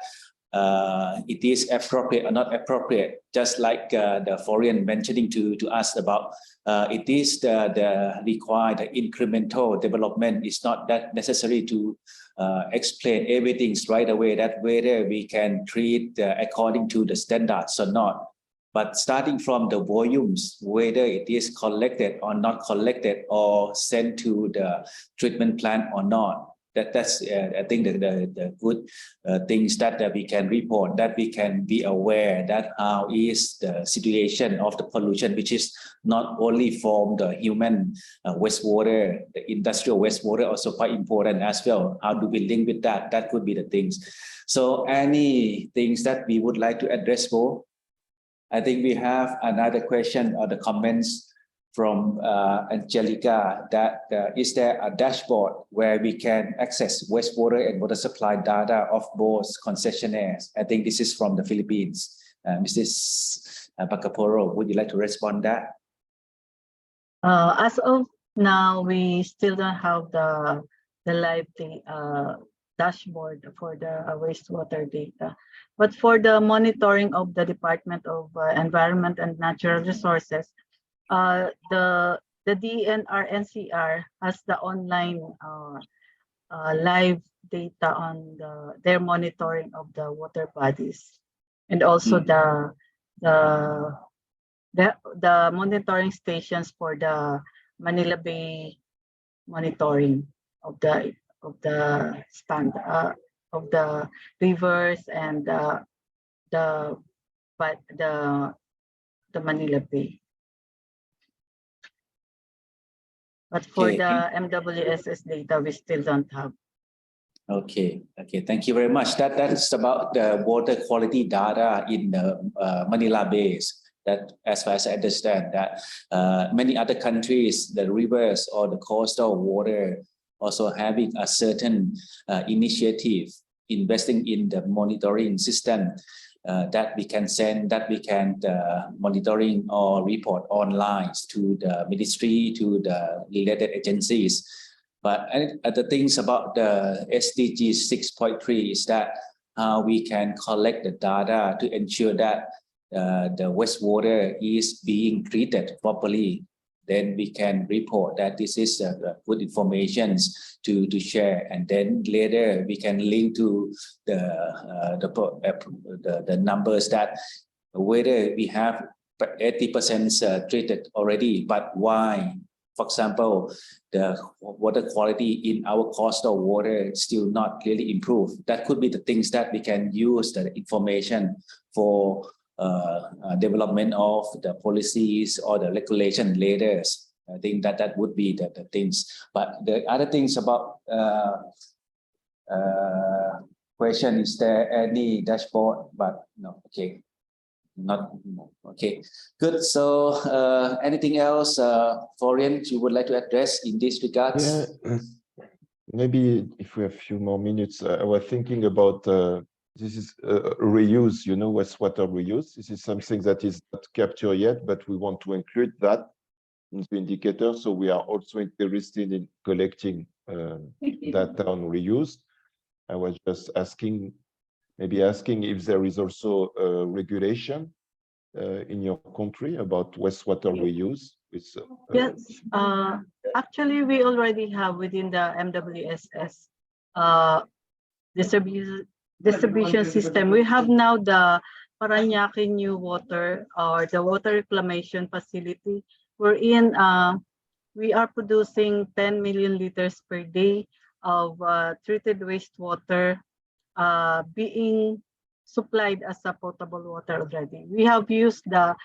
it is appropriate or not appropriate. Just like the foreign mentioning to us about it is the required incremental development. It's not that necessary to explain everything right away, that whether we can treat according to the standards or not. But starting from the volumes, whether it is collected or not collected or sent to the treatment plant or not, that's I think the good things that we can report, that we can be aware that how is the situation of the pollution, which is not only from the human wastewater, the industrial wastewater also quite important as well. How do we link with that? That could be the things. So any things that we would like to address for? I think we have another question or the comments from Angelica, that is there a dashboard where we can access wastewater and water supply data of both concessionaires? I think this is from the Philippines. Mrs. Bacaporo, would you like to respond that? As of now, we still don't have the live dashboard for the wastewater data. But for the monitoring of the Department of Environment and Natural Resources, the DNR NCR has the online live data on their monitoring of the water bodies, and also the monitoring stations for the Manila Bay monitoring of the stand of the rivers and the Manila Bay. But for the MWSS data, we still don't have. Okay. Thank you very much. That's about the water quality data in the Manila Bays. That, as far as I understand, that many other countries, the rivers or the coastal water, also having a certain initiative investing in the monitoring system that we can send, that we can monitoring or report online to the ministry, to the related agencies. But the things about the SDG 6.3 is that how we can collect the data to ensure that the wastewater is being treated properly. Then we can report that this is good information to share, and then later we can link to the numbers that whether we have 80% treated already, but why? For example, the water quality in our coastal water still not really improved. That could be the things that we can use the information for development of the policies or the regulation later. I think that would be the things. But the other things about question, is there any dashboard? But no, okay, not okay, good. So anything else, Florian, you would like to address in this regards? Yeah, maybe if we have a few more minutes, I was thinking about this is reuse, wastewater reuse. This is something that is not captured yet, but we want to include that in the indicator. So we are also interested in collecting data on reuse. I was just asking if there is also a regulation in your country about wastewater reuse. Yes, actually we already have within the MWSS distribution system. We have now the Parañaque New Water, or the water reclamation facility, wherein we are producing 10 million liters per day of treated wastewater being supplied as a potable water already. We have used the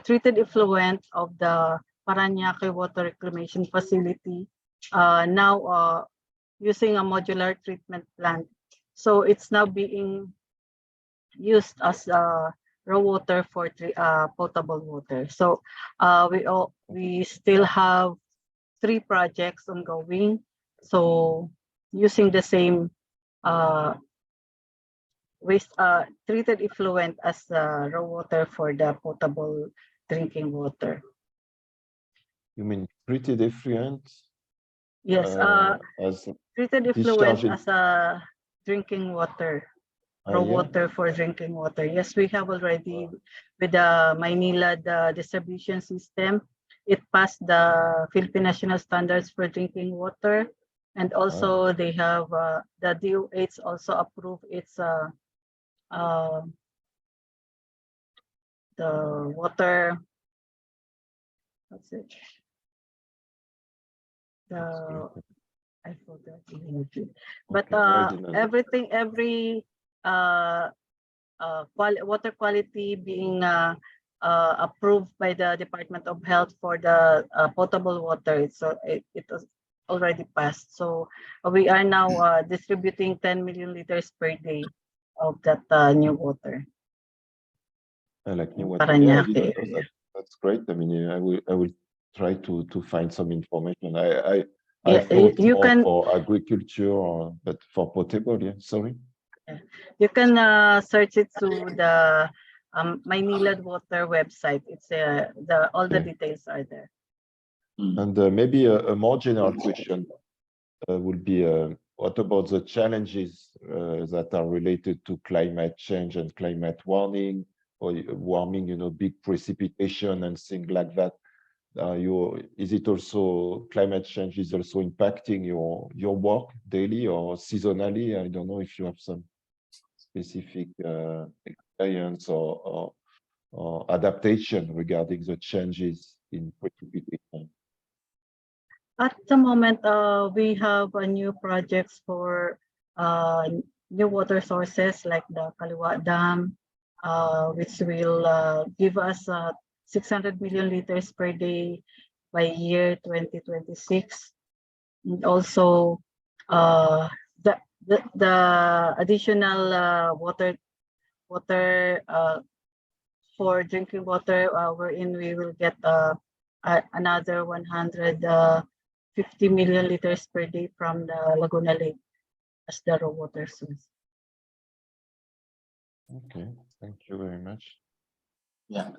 treated effluent of the Parañaque Water Reclamation Facility now using a modular treatment plant. So it's now being used as raw water for potable water. So we still have 3 projects ongoing. So using the same waste treated effluent as raw water for the potable drinking water. You mean treated effluent? Yes, As treated effluent discharging. as a drinking water, raw Yeah. water for drinking water. Yes, we have already with the Maynila, the distribution system. It passed the Philippine National Standards for Drinking Water. And also they have the DOH also approved its the water, what's it? I forgot. But everything, every water quality being approved by the Department of Health for the potable water, it was already passed. So we are now distributing 10 million liters per day of that new water. I like new water. Yeah, I didn't know that. That's great. I mean, I will try to find some information. I thought you can, for agriculture, but for potable, yeah. Sorry. You can search it through the Maynilad Water website. It's all the details are there. And maybe a more general question would be, what about the challenges that are related to climate change and climate warming, or warming, big precipitation and things like that? Is it also, climate change is also impacting your work daily or seasonally? I don't know if you have some specific experience or adaptation regarding the changes in precipitation. At the moment, we have new projects for new water sources like the Kaliwa Dam, which will give us 600 million liters per day by year 2026. And also the additional water for drinking water, wherein we will get another 150 million liters per day from the Laguna Lake as the raw water source. Okay, thank you very much. Yeah,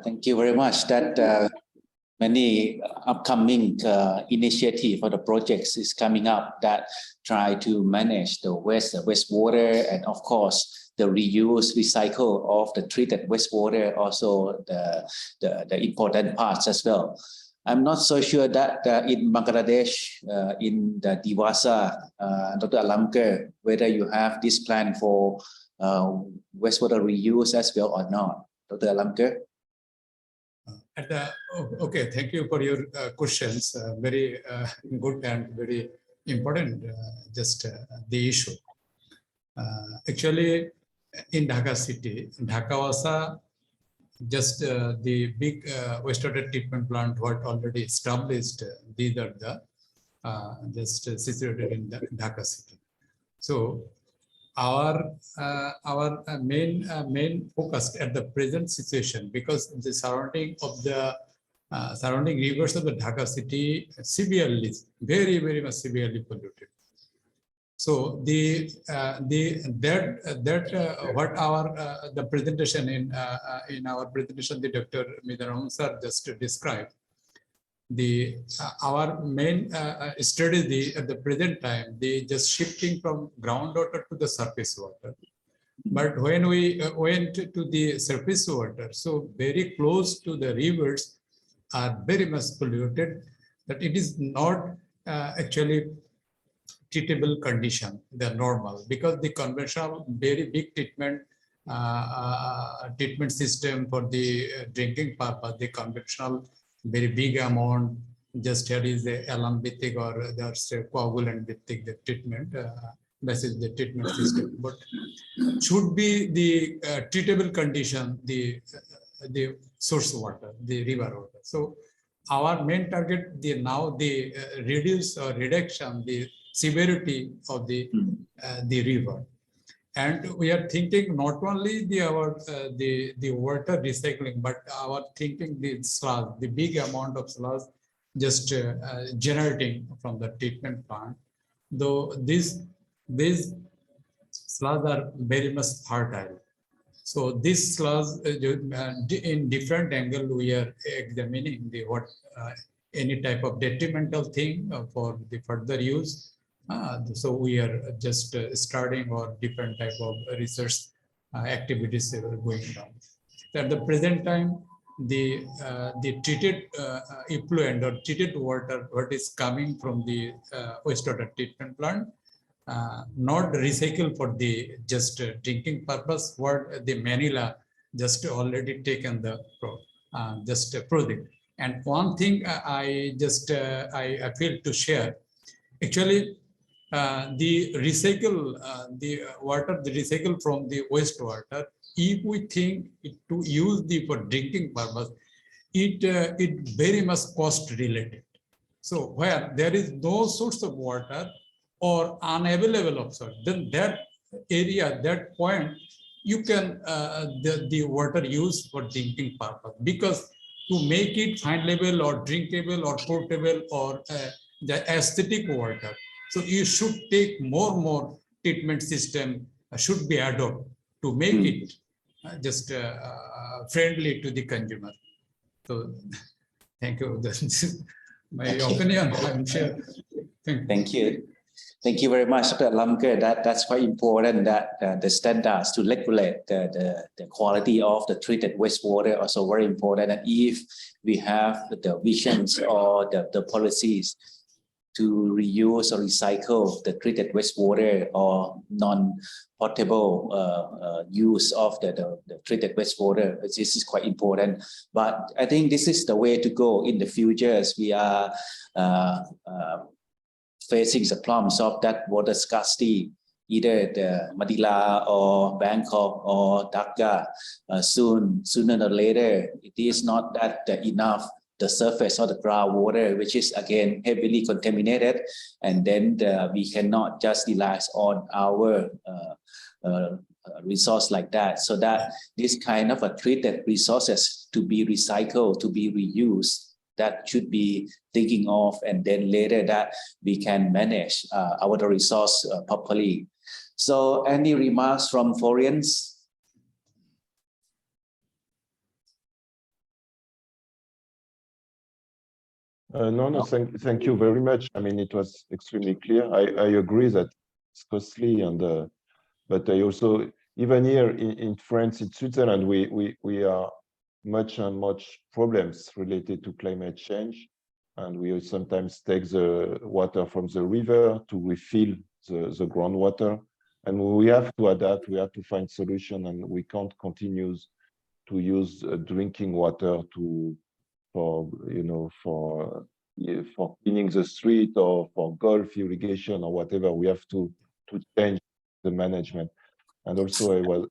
thank you very much. That many upcoming initiative for the projects is coming up that try to manage the wastewater, and of course the reuse, recycle of the treated wastewater, also the important parts as well. I'm not so sure that in Bangladesh, in the Diwasa, Dr. Alamker, whether you have this plan for wastewater reuse as well or not, Dr. Alamker. Okay, thank you for your questions. Very good and very important. Just the issue. Actually, in Dhaka city, Dhaka Wasa, just the big wastewater treatment plant what already established. These are the just situated in the Dhaka city. So our main focus at the present situation, because the surrounding of the surrounding rivers of the Dhaka city severely, very much severely polluted. So what our the presentation in our presentation, the Dr. Midaram sir just described. Our main strategy at the present time, they just shifting from groundwater to the surface water. But when we went to the surface water, so very close to the rivers are very much polluted, that it is not actually treatable condition, they're normal, because the conventional very big treatment system for the drinking purpose, the conventional very big amount just here is the alembic or there's a coagulant the treatment. This is the treatment system, but should be the treatable condition, the source water, the river water. So our main target, the reduce or reduction the severity of the river, and we are thinking not only the water recycling, but our thinking the sludge, the big amount of sludge just generating from the treatment plant. Though these sludge are very much fertile. So this sludge in different angle we are examining the any type of detrimental thing for the further use. So we are just starting or different type of research activities going on. At the present time, the treated effluent or treated water, what is coming from the wastewater treatment plant, not recycled for the just drinking purpose, what the Manila just already taken the project. And one thing I feel to share, actually the recycle the water, the recycle from the wastewater, if we think to use for drinking purpose, it very much cost related. So where there is no source of water or unavailable of source, then that area, that point, you can the water use for drinking purpose, because to make it findable or drinkable or portable or the aesthetic water, so you should take more treatment system should be adopted to make it just friendly to the consumer. So thank you. This is my opinion. I'm sure. Thank you. Thank you very much, Dr. Lamke. That's quite important that the standards to regulate the quality of the treated wastewater are also very important. And if we have the visions or the policies to reuse or recycle the treated wastewater or non-potable use of the treated wastewater, this is quite important. But I think this is the way to go in the future, as we are facing the problems of that water scarcity, either the Manila or Bangkok or Dhaka. Sooner or later, it is not that enough. The surface or the groundwater, which is again heavily contaminated, and then we cannot just rely on our resource like that. So that this kind of a treated resources to be recycled, to be reused, that should be thinking of, and then later that we can manage our resource properly. So any remarks from foreigners? No, thank you very much. I mean, it was extremely clear. I agree that it's costly, and but I also, even here in France, in Switzerland, we are much problems related to climate change, and we sometimes take the water from the river to refill the groundwater, and we have to adapt. We have to find solution, and we can't continue to use drinking water for cleaning the street or for golf irrigation or whatever. We have to change the management. And also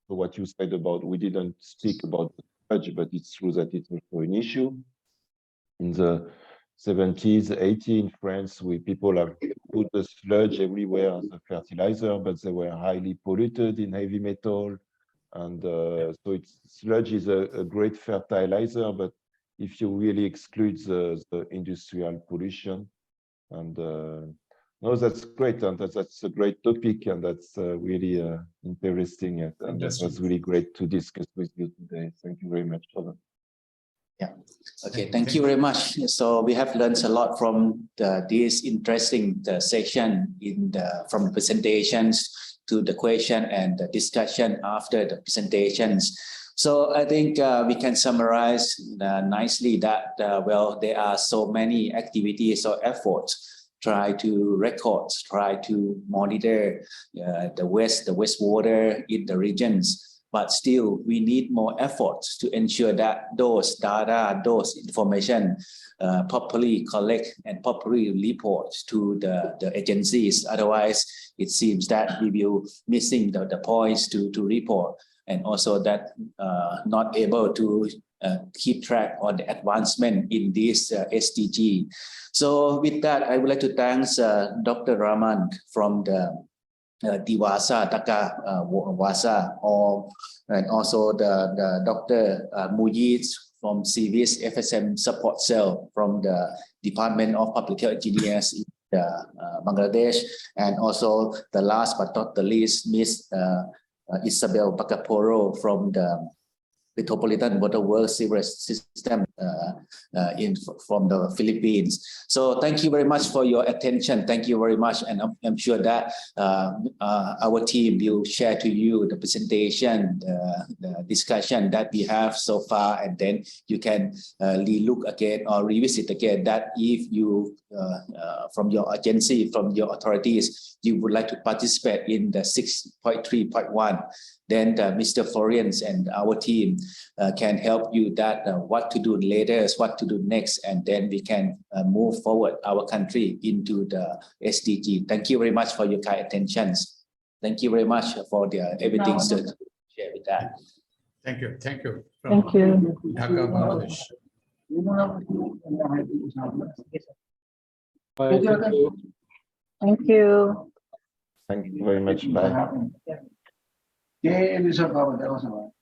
what you said about, we didn't speak about the sludge, but it's true that it's also an issue. In the 70s, 80s in France, people have put the sludge everywhere as a fertilizer, but they were highly polluted in heavy metal. And so sludge is a great fertilizer, but if you really exclude the industrial pollution, and no, that's great, and that's a great topic, and that's really interesting, and that was really great to discuss with you today. Thank you very much for that. Yeah. Okay. Thank you very much. So we have learned a lot from this interesting section from the presentations to the question and the discussion after the presentations. So I think we can summarize nicely that, well, there are so many activities or efforts try to record, try to monitor the wastewater in the regions. but still we need more efforts to ensure that those data, those information properly collect and properly report to the agencies. Otherwise, it seems that we will missing the points to report, and also that not able to keep track on the advancement in this SDG. So with that, I would like to thank Dr. Raman from the Diwasa Taka Wasa, and also the Dr. Mujid from CVS FSM Support Cell from the Department of Public Health Engineers in Bangladesh, and also the last but not the least, Miss Isabel Bacaporo from the Metropolitan Water Works Sewerage System from the Philippines. So thank you very much for your attention. Thank you very much, and I'm sure that our team will share to you the presentation, the discussion that we have so far, and then you can relook again or revisit again that if you from your agency, from your authorities, you would like to participate in the 6.3.1. Then Mr. Florence and our team can help you that what to do later, what to do next, and then we can move forward our country into the SDG. Thank you very much for your kind attentions. Thank you very much for the everything to share with that. Thank you. Thank you. Thank you. Dhaka, Bangladesh. Bye. Thank you. Thank you. Thank you very much. Bye. ¿Qué emisor vamos a